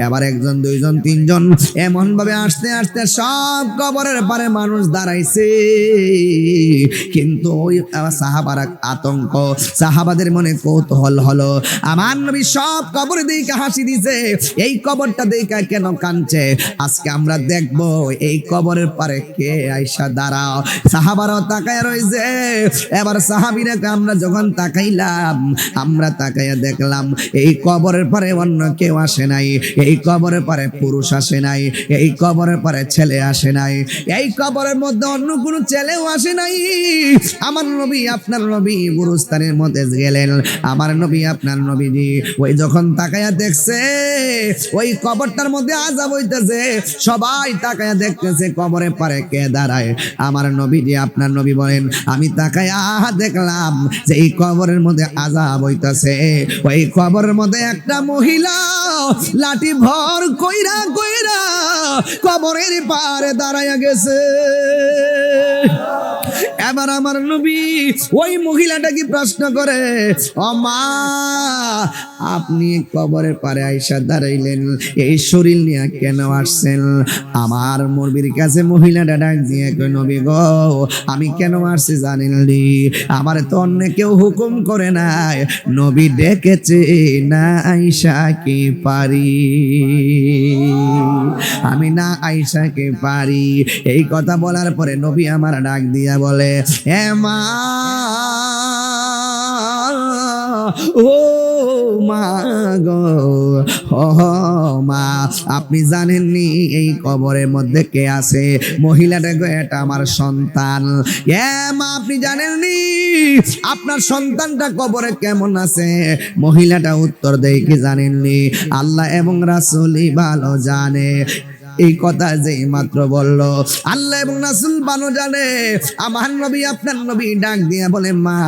এবার একজন দুইজন তিনজন এমন ভাবে আসতে আসতে সব কবরের পাড়ে মানুষ দাঁড়াইছে, কিন্তু ওই সাহাবারা আতঙ্ক, সাহাবাদের মনে কৌতূহল হলো। আমার নবী সব কবর দেখে হাসি দিছে, এই কবরটা দেখে কেন কাঁদছে? আজকে আমরা দেখব এই কবরের পাড়ে কে আইসা দাঁড়াও। সাহাবারাও তাকায় রয়েছে। এবার সাহাবীরা আমরা যখন তাকাইলাম, আমরা তাকাইয়া দেখলাম এই কবরের পারে অন্য কেউ আসে নাই, এই কবরের পারে পুরুষ আসে নাই, এই কবরের পারে ছেলে আসে নাই, এই কবরের মধ্যে অন্য কোনো ছেলেও আসে নাই। আমার নবী আপনার নবী গুরুস্থানের মধ্যে গেলেন, আমার নবী আপনার নবীজি ওই যখন তাকায়া দেখছে ওই কবরটার মধ্যে আযাব হইতেছে, সবাই তাকায়া দেখতেছে কবরের পারে কে দাঁড়ায়। আমার নবীজি আপনার নবী বলেন, আমি তাকায়া দেখলাম যে এই কবরের মধ্যে আযাব হইতেছে, ওই কবরের মধ্যে একটা মহিলা লাঠি ভর কইরা কইরা কবরের পারে দাঁড়ায়া গেছে। এবার আমার নবী ওই মহিলাটাকে প্রশ্ন করে, ও মা, আপনি কবরের পারে আইসা দাঁড়াইলেন, এই শরীর নিয়ে কেন আসছেন? আমার নবীর কাছে মহিলাটা ডাক দিয়ে কই, নবী গো, আমি কেন আসছি জানেন নি? আমার তো অন্য কেউ হুকুম করে নাই, নবী ডেকেছে না আইসা কি পারি, আমি না আইসা কি পারি। এই কথা বলার পরে নবী আমার ডাক দিয়া বলে, হে মা, ও মা গো, ও মা, আপনি জানেননি এই কবরের মধ্যে কে আছে? মহিলাটা গো, এটা আমার সন্তান। এ মা, আপনি জানেননি আপনার সন্তানটা কবরে কেমন আছে? মহিলাটা উত্তর দেয়, কি জানেননি? আল্লাহ এবং রাসূলই ভালো জানে। এই কথা যেই মাত্র বলল, আল্লাহ এবং রাসূল ভালো জানে আমার নবী আপনার নবী ডাক দিয়া বলে, মা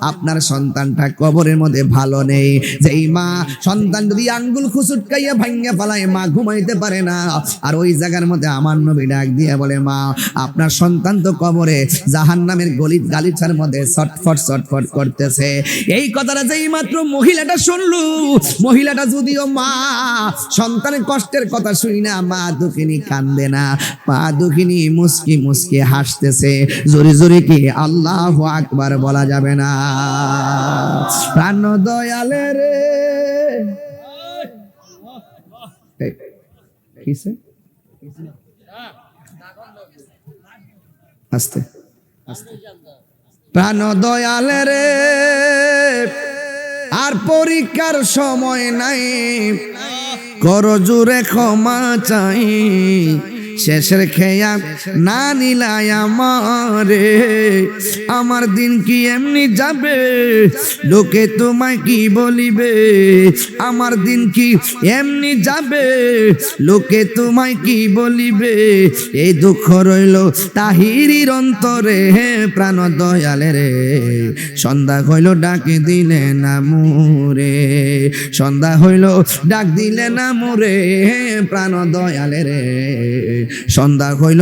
আপনার সন্তানটা কবরের মধ্যে ভালো নেই। যেই মা সন্তান যদি আঙ্গুল খুচুটকাইয়া ভাঙ্গা ফেলায় মা ঘুমাইতে পারে না, আর ওই জায়গার মধ্যে আমার নবী ডাক দিয়া বলে, মা আপনার সন্তান তো কবরে জাহান্নামের গালিচার মধ্যে ছটফট ছটফট করতেছে। এই কথাটা যেই মাত্র মহিলাটা শুনলু, মহিলাটা যদিও মা, সন্তানের কষ্টের কথা শুনি না, মা দুঃখিনী কান্দে না, মা দুঃখিনী মুস্কি মুস্কি হাসতেছে। জোরে জোরে কি আল্লাহু আকবার বলা যাবে না? প্রাণ দয়ালে রে কিসে আস্তে প্রাণ দয়ালে রে, আর পরীক্ষার সময় নাই, কর জোরে ক্ষমা চাই, শেষের খেয়া না নিলাই আমারে, আমার দিন কি এমনি যাবে, লোকে তোমায় কি বলিবে, আমার দিন কি এমনি যাবে, লোকে তোমায় কি বলিবে, এই দুঃখ রইল তাহিরির অন্তরে, প্রাণ দয়ালে রে, সন্ধ্যা হইল ডাকে দিলে না মুরে, সন্ধ্যা হইল ডাক দিলে না মুরে, প্রাণ দয়ালে রে, সন্ধ্যা হইল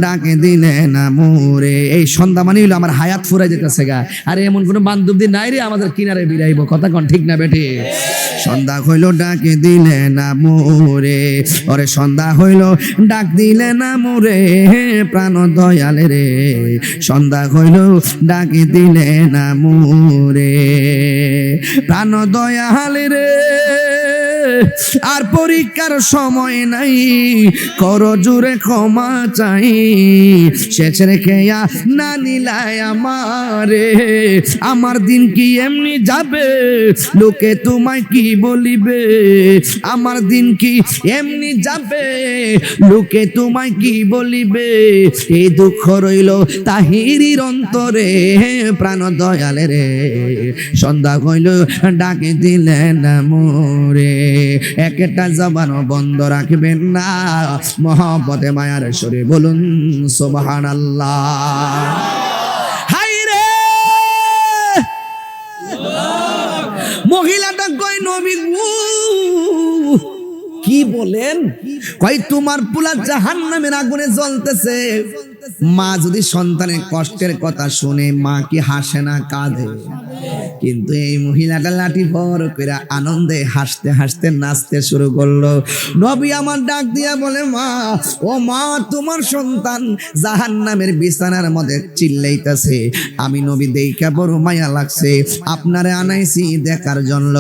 ডাকে দিলে না মোরে। এই সন্ধ্যা মানে হইলো আমার হায়াত ফুরাই যেতেছে গা। আরে এমন কোন বান্ধবী নাই রে আমাদের কিনারে বিরাইব, কথা কোন ঠিক না বেটি? সন্ধ্যা হইল ডাকে দিলে না মোরে, ওরে সন্ধ্যা হইল ডাক দিলে না মোরে, প্রাণ দয়ালে রে, সন্ধ্যা হইল ডাকে দিলে না মোরে, প্রাণ দয়ালে রে, আর পরীক্ষার সময় নাই, কর জোরে ক্ষমা চাই, শেষের খেয়া না নিলাই আমারে, আমার দিন কি এমনি যাবে, লোকে তোমায় কি বলিবে, আমার দিন কি এমনি যাবে, লোকে তোমায় কি বলিবে, এই দুঃখ রইল তাহিরির অন্তরে, প্রাণ দয়ালে রে, সন্ধ্যা হইল ডাকে দিলে না মোরে, একটা জবান বন্ধ রাখবেন না, মহব্বতে মায়ার সুরে বলুন সুবহানাল্লাহ। হাই রে মহিলাটা কই নবী কি বলেন, কই তোমার পুলা জাহান্নামের আগুনে জ্বলতেছে। মা যদি সন্তানের কষ্টের কথা শুনে মা কি হাসে না কাঁদে? কিন্তু এই মহিলাটা লাঠি ভর করে আনন্দে হাসতে হাসতে নাচতে শুরু করলো। নবী আমার ডাক দিয়া বলে, মা ও মা তোমার সন্তান জাহান্নামের বিছানার মধ্যে চিল্লাইতেছে, আমি নবী দেইখা বড় মায়া লাগছে, আপনারে আনাইছি দেখার জন্য,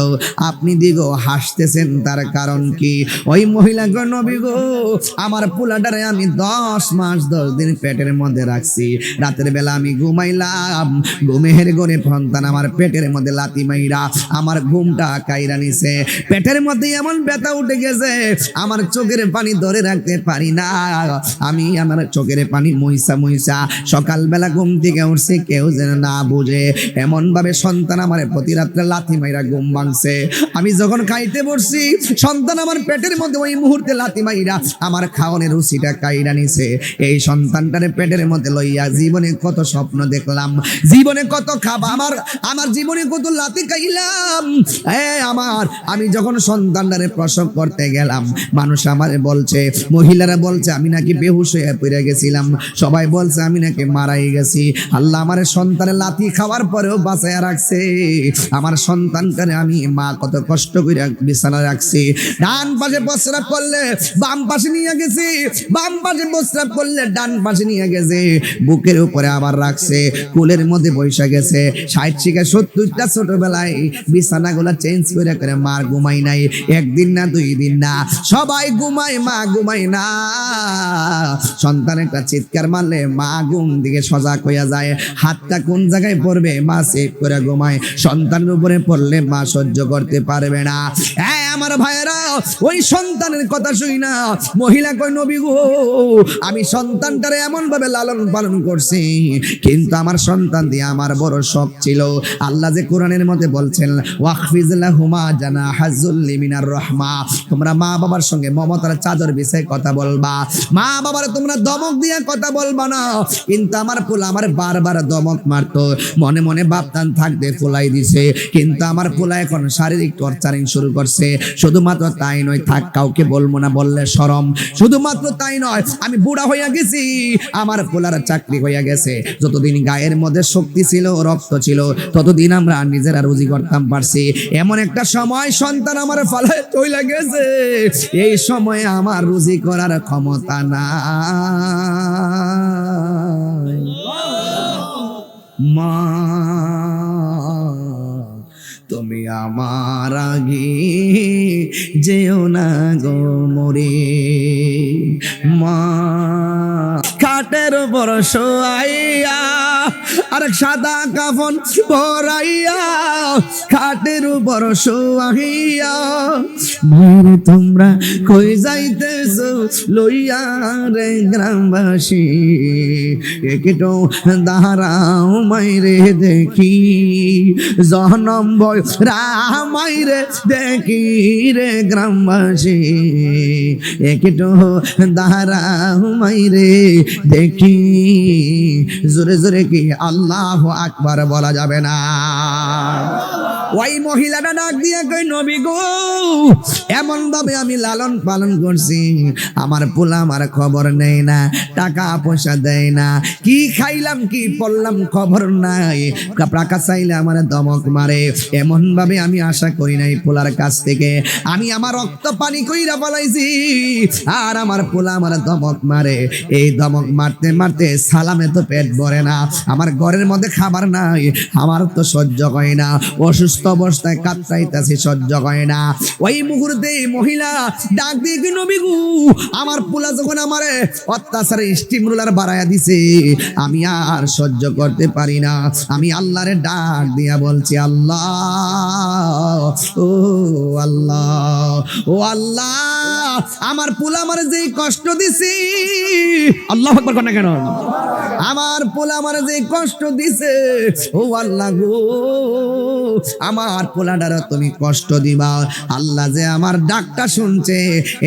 আপনি দিগো হাসতেছেন তার কারণ কি? ওই মহিলা গো, নবী গো আমার পোলাটারে আমি 10 মাস 10 দিন পেটের মধ্যে রাখছি, রাতের বেলা আমি ঘুমাইলাম, ঘুমের ঘরে সন্তান আমার পেটের মধ্যে লাথি মাইরা আমার ঘুমটা কাইরা নিছে, পেটের মধ্যে এমন ব্যথা উঠে গেছে আমার চোখের পানি ধরে রাখতে পারি না, আমি আমার চোখের পানি মুইসা মুইসা সকালবেলা ঘুম থেকে উঠছে, কেউ যেন না বুঝে এমন ভাবে সন্তান আমার প্রতি রাত্রে লাথি মাইরা ঘুম ভাঙছে। আমি যখন খাইতে বসছি সন্তান আমার পেটের মধ্যে ওই মুহূর্তে লাথি মাইরা আমার খাওয়ানোর রুচিটা কাইরা নিছে। এই সন্তানটারে পেটের মধ্যে লইয়া জীবনে কত স্বপ্ন দেখলাম, জীবনে কত খাবা, আমার জীবনে কত লাথি খাইলাম। আমি যখন সন্তানটারে প্রসব করতে গেলাম মানুষ আমারে বলছে, মহিলারা বলছে আমি নাকি বেহুশ হয়ে পড়ে গেছিলাম, সবাই বলছে আমি নাকি মারাই গেছি। আল্লাহ আমার সন্তানের লাথি খাওয়ার পরেও বাঁচাইয়া রাখছে। আমার সন্তানটারে আমি মা কত কষ্ট করে বিছানা রাখছি, ডান পাশে প্রস্রাব করলে বাম পাশে নিয়ে গেছি, বাম পাশে প্রস্রাব করলে ডান পাশে নিয়ে গেছে, বুকের উপরে আবার রাখছে, কোলের মধ্যে বসে গেছে। 60 থেকে 70টা ছোটবেলায় বিছানাগুলো চেঞ্জ করে করে মার ঘুমাই নাই, একদিন না 2 দিন না, সবাই ঘুমায় মা ঘুমাই না। সন্তান একটা চিৎকার মারলে মা ঘুম দিকে সজাগ হইয়া যায়, হাতটা কোন জায়গায় পড়বে মা সেভ করে ঘুমায়, সন্তানের উপরে পড়লে মা সহ্য করতে পারে পারবে না। হ্যাঁ আমার ভাইয়েরা, ওই সন্তানের কথা শুই না মহিলা কই নবী গো, আমি সন্তানটারে এমন ভাবে লালন পালন করছি, কিন্তু আমার সন্তান দিয়ে আমার বড় শখ ছিল। আল্লাহ যে কোরআনের মধ্যে বলছেন ওয়াখফিজ লাহুমা জানাহা যুল্লি মিনার রাহমা, তোমরা মা বাবার সঙ্গে মমতার চাদর বিছায় কথা বলবা, মা বাবার তোমরা দমক দিয়ে কথা বলবা না। কিন্তু আমার পোলা আমার বারবার দমক মারতো, মনে মনে ভাবতাম থাকতে পোলাই দিছে, কিন্তু আমার পোলা এখন শারীরিক টর্চারিং শুরু করছে। শুধুমাত্র তাই নয়, থাক কাউকে বলবো না, বললে শরম। শুধুমাত্র তাই নয়, আমি বুড়া হইয়া গেছি, আমার পোলার চাকরি হইয়া গেছে। যতদিন গায়ের মধ্যে শক্তি ছিল, রক্ত ছিল, ততদিন আমরা নিজেরা রুজি করতাম পারছি। এমন একটা সময় সন্তান আমার ফালায় চলে গেছে, এই সময় আমার রুজি করার ক্ষমতা নাই। মা তুমি আমার আগে যেও না গো মরে, মা খাটের উপর শোয়াইয়া আর সাদা কাফন পরাইয়া, খাটের উপর শোয়াইয়া, মায়ের তোমরা কই যাইতেছো লইয়া রে গ্রামবাসী, একটু দাঁড়াও মাইরে দেখি, জনম বয় রামাইরে দেখি রে গ্রামবাসী, একটু দাঁড়াও মাইরে দেখি। জোরে জোরে কি আল্লাহু আকবার বলা যাবে না? ওই মহিলাটা ডাক দিয়ে কই নবী গো, এমন ভাবে আমি লালন পালন করছি, আমার পোলা আমার খবর নেই না, টাকা পয়সা দেয় না, কি খাইলাম কি পড়লাম খবর নাই, টাকা চাইলে আমার দমক মারে। এমন ভাবে আমি আশা করি নাই পোলার কাছ থেকে, আমি আমার রক্ত পানি কইরা বলাইছি, আর আমার পোলা আমার দমক মারে। এই দমক মারতে মারতে সালামে তো পেট ভরে না, আমার ঘরের মধ্যে খাবার নাই, আমার তো সহ্য হয় না, অসুস্থ অবস্থায় কাতরাইতাছি, সহ্য হয় না। ওই মুহূর্তে মহিলা ডাক দিয়ে কি নবী গো, আমার পোলা যখন আমারে অত্যাচারে স্টিম রোলার বাড়াইয়া দিছে, আমি আর সহ্য করতে পারি না। আমি আল্লাহরে ডাক দিয়া বলছি, আল্লাহ ও আল্লাহ, ও আল্লাহ, আমার পোলা আমার যে কষ্ট দিছি, আল্লাহু আকবার কর না কেন, আমার পোলা আমার যে কষ্ট দিছে, ও আল্লাহ গো, আমার পোলাটার তুমি কষ্ট দিবা। আল্লাহ যে আমার ডাকটা শুনছে,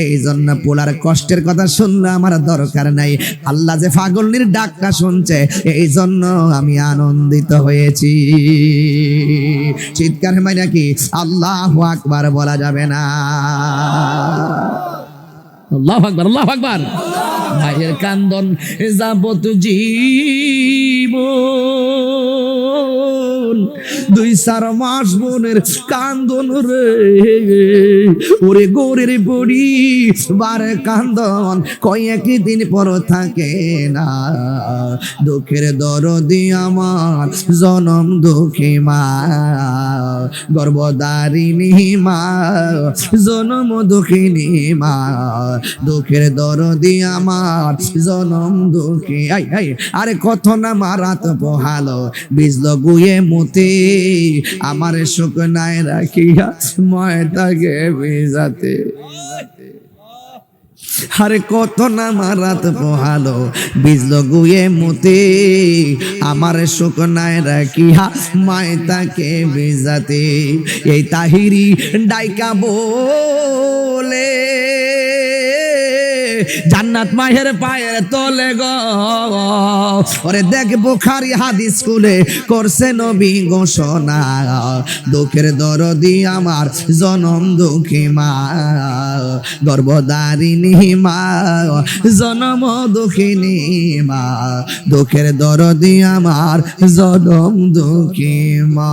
এই জন্য পোলার কষ্টের কথা শুনলে আমার দরকার নাই। আল্লাহ যে পাগলনির ডাকটা শুনছে, এই জন্য আমি আনন্দিত হয়েছি। চিৎকার মাইরা কি আল্লাহু আকবার বলা যাবে না? আল্লাহু আকবার, আল্লাহু আকবার। ভাইয়ের কান্দন যাবত জীবন, 2-4 মাস বোনের কান্দন রে, ওরে গোরের বড়ি বারে কান্দন কয়েকই দিন পর থাকে না। দুঃখের দরদি আমার জনম দুঃখী মা, গর্ভধারিণী মা, জনম দুঃখিনী মা, দুঃখের দরদি আমার জনম দুঃখী। আরে কত না মারাত পোহালো, বিজল গুয়ে মতে, আমার সুখ নাই রাখিয়া ময়দাকে ভিজাতে। আরে কত না মারাত পোহালো, বিজল গুয়ে মতে, আমার সুখ নাই রাখিয়া ময়দাকে ভিজাতে। এই তাহিরি ডাইকা বলে জান্নাত মায়ের পায়ের তলে গো, ওরে দেখ বুখারী হাদিস খুলে করছে নবী ঘোষণা, দুঃখের দরদি আমার জনম দুঃখী মা, গর্ভধারিণী মা, জনম দুঃখিনী মা, দুঃখের দরদি আমার জনম দুঃখী মা।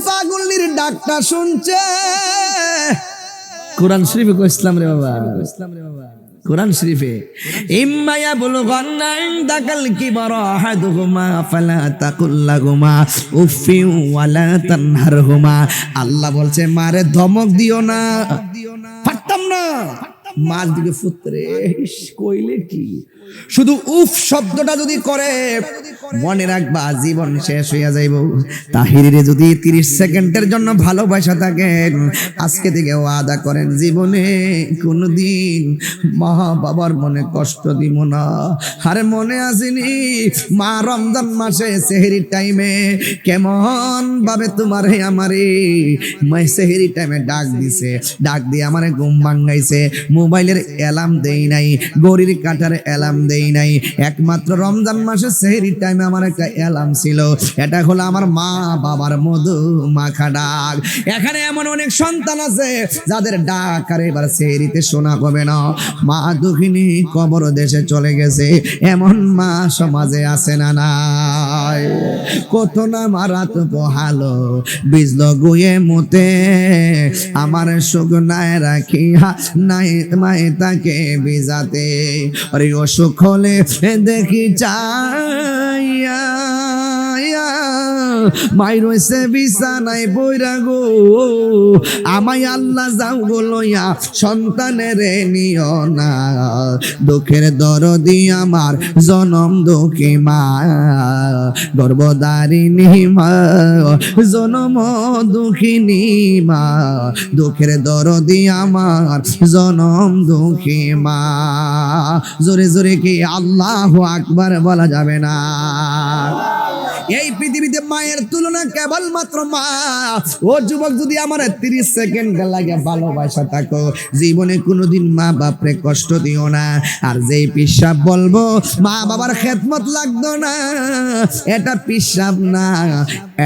পাগলের ডাকটা শুনছে, কোরআন শরীফে ইসলাম রে বাবা, কোরআন শরীফে ইম্মায়া বুলগান্না ইনদাকাল কিবারা আহাদুহুমা ফালা তাকুল লাহুমা উফি ওয়ালা তানহারহুমা। আল্লাহ বলছে মারে ধমক দিও না, পারতাম না, মার দিকে ফুতরে কইলে কি, শুধু উফ শব্দটা যদি করে মনে রাখবা জীবন শেষ হইয়া যাইব। তাহিরিরে যদি 30 সেকেন্ডের জন্য ভালোবাসা থাকেন, আজকে থেকে ওয়াদা করেন জীবনে কোনোদিন মা বাবার মনে কষ্ট দিব না। আরে মনে আসেনি মা রমজান মাসে সেহরির টাইমে কেমন ভাবে তোমারে আমারে সেহরি টাইমে ডাক দিছে, ডাক দিয়ে আমারে ঘুম ভাঙাইছে। মোবাইলের অ্যালার্ম দেই নাই, গড়ির কাঁটার অ্যালার্ম দেই নাই, একমাত্র রমজান মাসে সেহরি টাইমে আমার একটা অ্যালার্ম ছিল, এটা হলো আমার মা বাবার মধু মাখা ডাক। এখানে এমন অনেক সন্তান আছে যাদের ডাক আর এবার সেহরিতে শোনা হবে না। মা দুঃখিনী কবর দেশে চলে গেছে, এমন মা সমাজে আছে না নাই? কত না মারাত পোহালো বিজল গুয়ে মতে, আমার সুখ নাই রাখি নাই মাই তাকে বিজাতে। আরে অসুখ হলে দেখি চাইয়া মাই রয়েছে বিছানায় বইরা গো, আমায় আল্লাহ যাও গো লইয়া সন্তানের নিও না। দুঃখের দরদি আমার জনম দুঃখী মা, গর্ভধারিণী মা জনম দুঃখিনী মা, দুঃখের দরদি আমার জনম দুঃখী মা। জোরে জোরে কি আল্লাহু আকবার বলা যাবে না? এই পৃথিবীতে মায়ের তুলনা কেবলমাত্র মা। ও যুবক, যদি আমার 30 সেকেন্ড লাগে ভালোবাসা থাকো, জীবনে কোনোদিন মা বাপরে কষ্ট দিও না। আর যেই পিসাব বলবো মা বাবার খেদমত লাগতো না, এটা পিসাব না,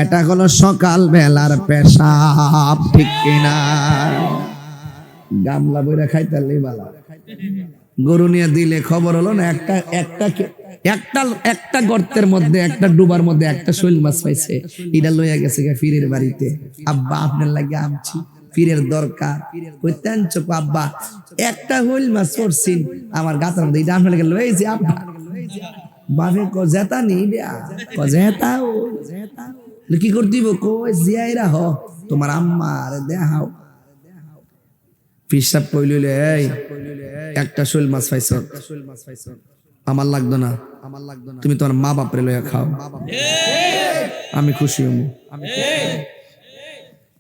এটা হলো সকাল বেলার পেশাব, ঠিক কিনা? গামলা বইরা খাইতালেই বালা, গরু নিয়ে দিলে খবর হলো না একটা গর্তের মধ্যে, একটা ডুবার মধ্যে একটা শৈল মাছ পাইছে, এটা লইয়া গেছে ফিরের বাড়িতে। আব্বা আপনার লাগে আমছি, ফিরের দরকার, কইতে আনছো আব্বা? একটা হইল মাছ পড়ছি আমার গাতার মধ্যে, এটা আপনার লাগে লইছি আব্বা। বাপে ক জেতা নি ক জেতাও কি করতে দিব, কই জিয়াইরা হ তোমার আম্মা আরে দেখাও। পিসাব কইলে এই একটা শৈল মাছ পাইছ, আমার লাগতো না, তুমি তোমার মা বাপরে লইয়া খাও, আমি খুশি হবো।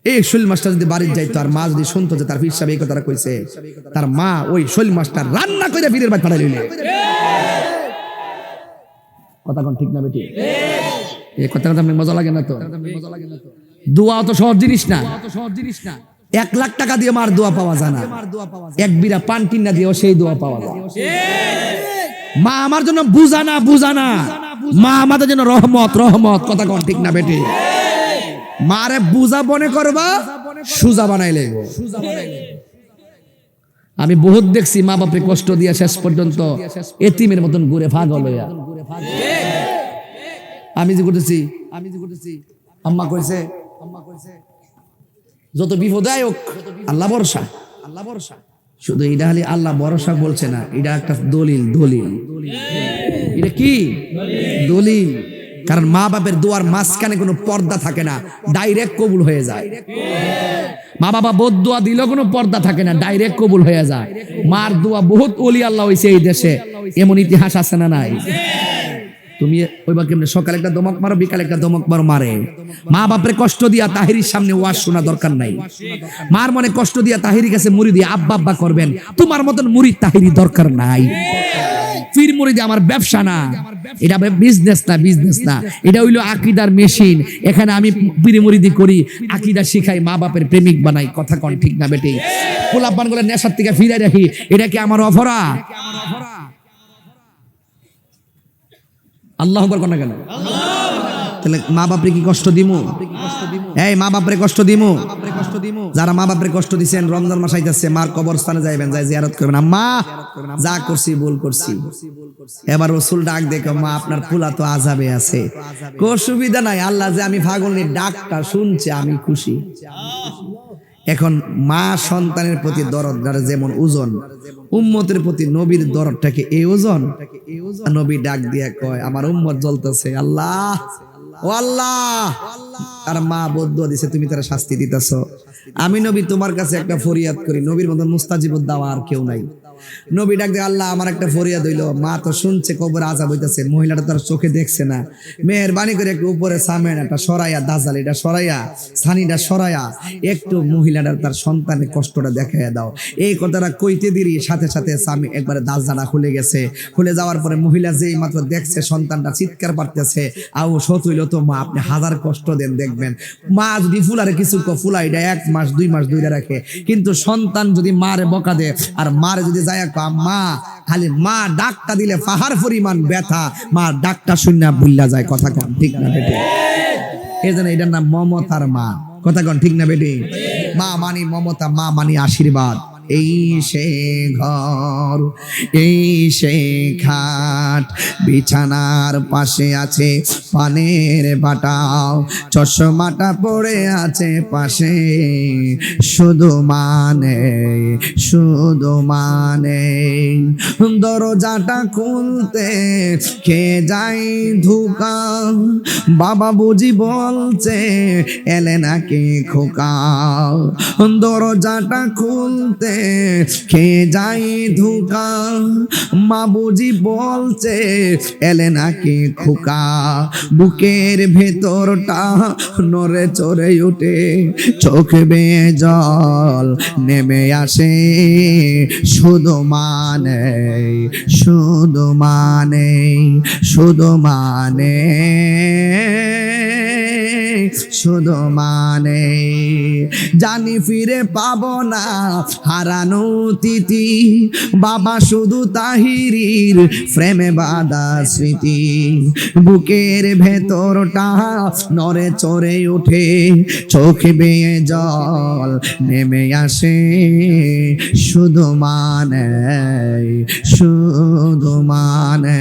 এই শৈল মাছটা যদি বাড়ির যাইতো আর মা যদি শুনতো যে তার পিসাব এই কথাটা কইছে, তার মা ওই শৈল মাছটা রান্না করে বীরের বাড়ি পাঠাই লইলে। কথা কোন ঠিক না বেটি? এই কথা আপনার মজা লাগে না তো? দোয়া তো সহজ জিনিস না। 1 লাখ টাকা দিয়ে মার দোয়া পাওয়া যায় না, এক বিরা পান কিনা দিয়েও সেই দোয়া পাওয়া যায়। মা আমার জন্য বুঝানা, মা আমাদের জন্য রহমত। কথা কোন ঠিক না বেটি? মারে বুঝা মনে করবা, সুজা বানাইলে। আমি বহুত দেখছি মা বাপরে কষ্ট দিয়া শেষ পর্যন্ত এতিমের মতন ঘুরে পাগল হইয়া। আমি যে করতেছি আম্মা কইছে যত বিপদ হোক আল্লাহ ভরসা। শুধু এটা খালি আল্লাহ ভরসা বলছে না, এটা একটা দলিল। এটা কি দলিল? কারণ মা বাপের দোয়ার মাঝখানে কোনো পর্দা থাকে না, ডাইরেক্ট কবুল হয়ে যায়। মা বাবা বহুত দোয়া দিলেও কোনো পর্দা থাকে না, ডাইরেক্ট কবুল হয়ে যায়। মার দোয়া বহুত ওলি আল্লাহ হইছে এই দেশে, এমন ইতিহাস আছে না নাই? তুমি ওইবার কেমনে সকালে একটা দমক মারো, বিকালে একটা দমক মারে। মা বাপরে কষ্ট দিয়া তাহিরির সামনে ওয়াজ শোনা দরকার নাই। মার মনে কষ্ট দিয়া তাহিরি কাছে মুড়ি দিয়ে আব্বা আব্বা করবেন, তোমার মতন মুড়ি তাহিরি দরকার নাই। পীর মুরিদি আমার ব্যবসা না, এটা বিজনেস না, এটা হইলো আকীদার মেশিন। এখানে আমি পীর মুরিদি করি, আকীদা শিখাই, মা বাপের প্রেমিক বানাই। কথা কোন ঠিক না বেটি? পোলাপান গুলো নেশার থেকে ফিরে রাখি, এটা কি আমার অপরাধ? আল্লাহ আকবার কোন কেন? তাহলে মা বাপরে কি কষ্ট দিমু? এই মা বাপরে কষ্ট দিমু? যারা মা বাপরে কষ্ট দিছেন, রমজান মাস আইতাছে, মার কবরস্থানে যাইবেন, যাই জিয়ারত করবেন। আম্মা যা করছি ভুল করছি। এবার রাসূল ডাক দেখো, মা আপনার পোলা তো আযাবে আছে, কো সুবিধা নাই, আল্লাহ যে আমি পাগলের ডাকটা শুনছে, আমি খুশি। এখন মা সন্তানের প্রতি দরদ যেমন ওজন, উম্মতের প্রতি নবীর দরদটাকে এই ওজন। নবী ডাক দিয়া কয়, আমার উম্মত জ্বলতেছে, আল্লাহ ও আল্লাহ। আর মা বদদুয়া দিছে, তুমি তারা শাস্তি দিতেছ। আমি নবী তোমার কাছে একটা ফরিয়াদ করি, নবীর মতন মুস্তাজিবুদ দাওয়া আর কেউ নাই। নবী ডাক দিয়ে আল্লাহ আমার একটা ফরিয়াদ হইলো, মা তো শুনছে কবর আযাব হইতাছে, মহিলাটা তার চোখে দেখছে না, মেহেরবানি করে একটু উপরে সামেন একটা সরাইয়া, দাজাল এটা সরাইয়া, ছানিটা সরাইয়া একটু মহিলাটার তার সন্তানের কষ্টটা দেখাইয়া দাও। এই কথাটা কইতে দেরি সাথে সাথে স্বামী একবারে দাজাটা খুলে গেছে। খুলে যাওয়ার পরে মহিলা যেই মাত্র দেখছে সন্তানটা চিৎকার পারতেছে, আও সত হইল তো মা আপনি হাজার কষ্ট দেন, দেখবেন মা যদি ফুলারে কিছু ফুলাই এটা 1 মাস 2 মাস ধরে রাখে, কিন্তু সন্তান যদি মারে বকা দেয় আর মারে যদি যায় মা, খালি মা ডাকটা দিলে পাহাড় পরিমাণ ব্যথা, মা ডাকটা শুনে ভুল্লা যায়। কথা কন ঠিক না বেটি? এই জন্য এটার নাম মমতার মা। কথা কন ঠিক না বেটি? মা মানি মমতা, মা মানি আশীর্বাদ। এই সে ঘর, এই সে খাট, বিছানার পাশে আছে পানের বাটাও, চশমাটা পড়ে আছে পাশে, শুধু মানে, শুধু মানে দরজাটা খুলতে কে যাই ধোকা, বাবা বুঝি বলছে এলে নাকি খোকা, দরজাটা খুলতে কে যাই ধোকা, মা বুঝি বলছে এলে নাকি খোকা, বুকের ভেতরটা নড়ে চড়ে উঠে, চোখ বেয়ে জল নেমে আসে, শুধু মানে, শুধু মানে, শুধু মানে, শুধু মানে জানি ফিরে পাবো না হারানো তিথি, বাবা শুধু তাহিরির প্রেমে বাঁধা স্মৃতি, বুকের ভেতরটা নড়ে চড়ে ওঠে, চোখ বেয়ে জল নেমে আসে, শুধু মানে, শুধু মানে।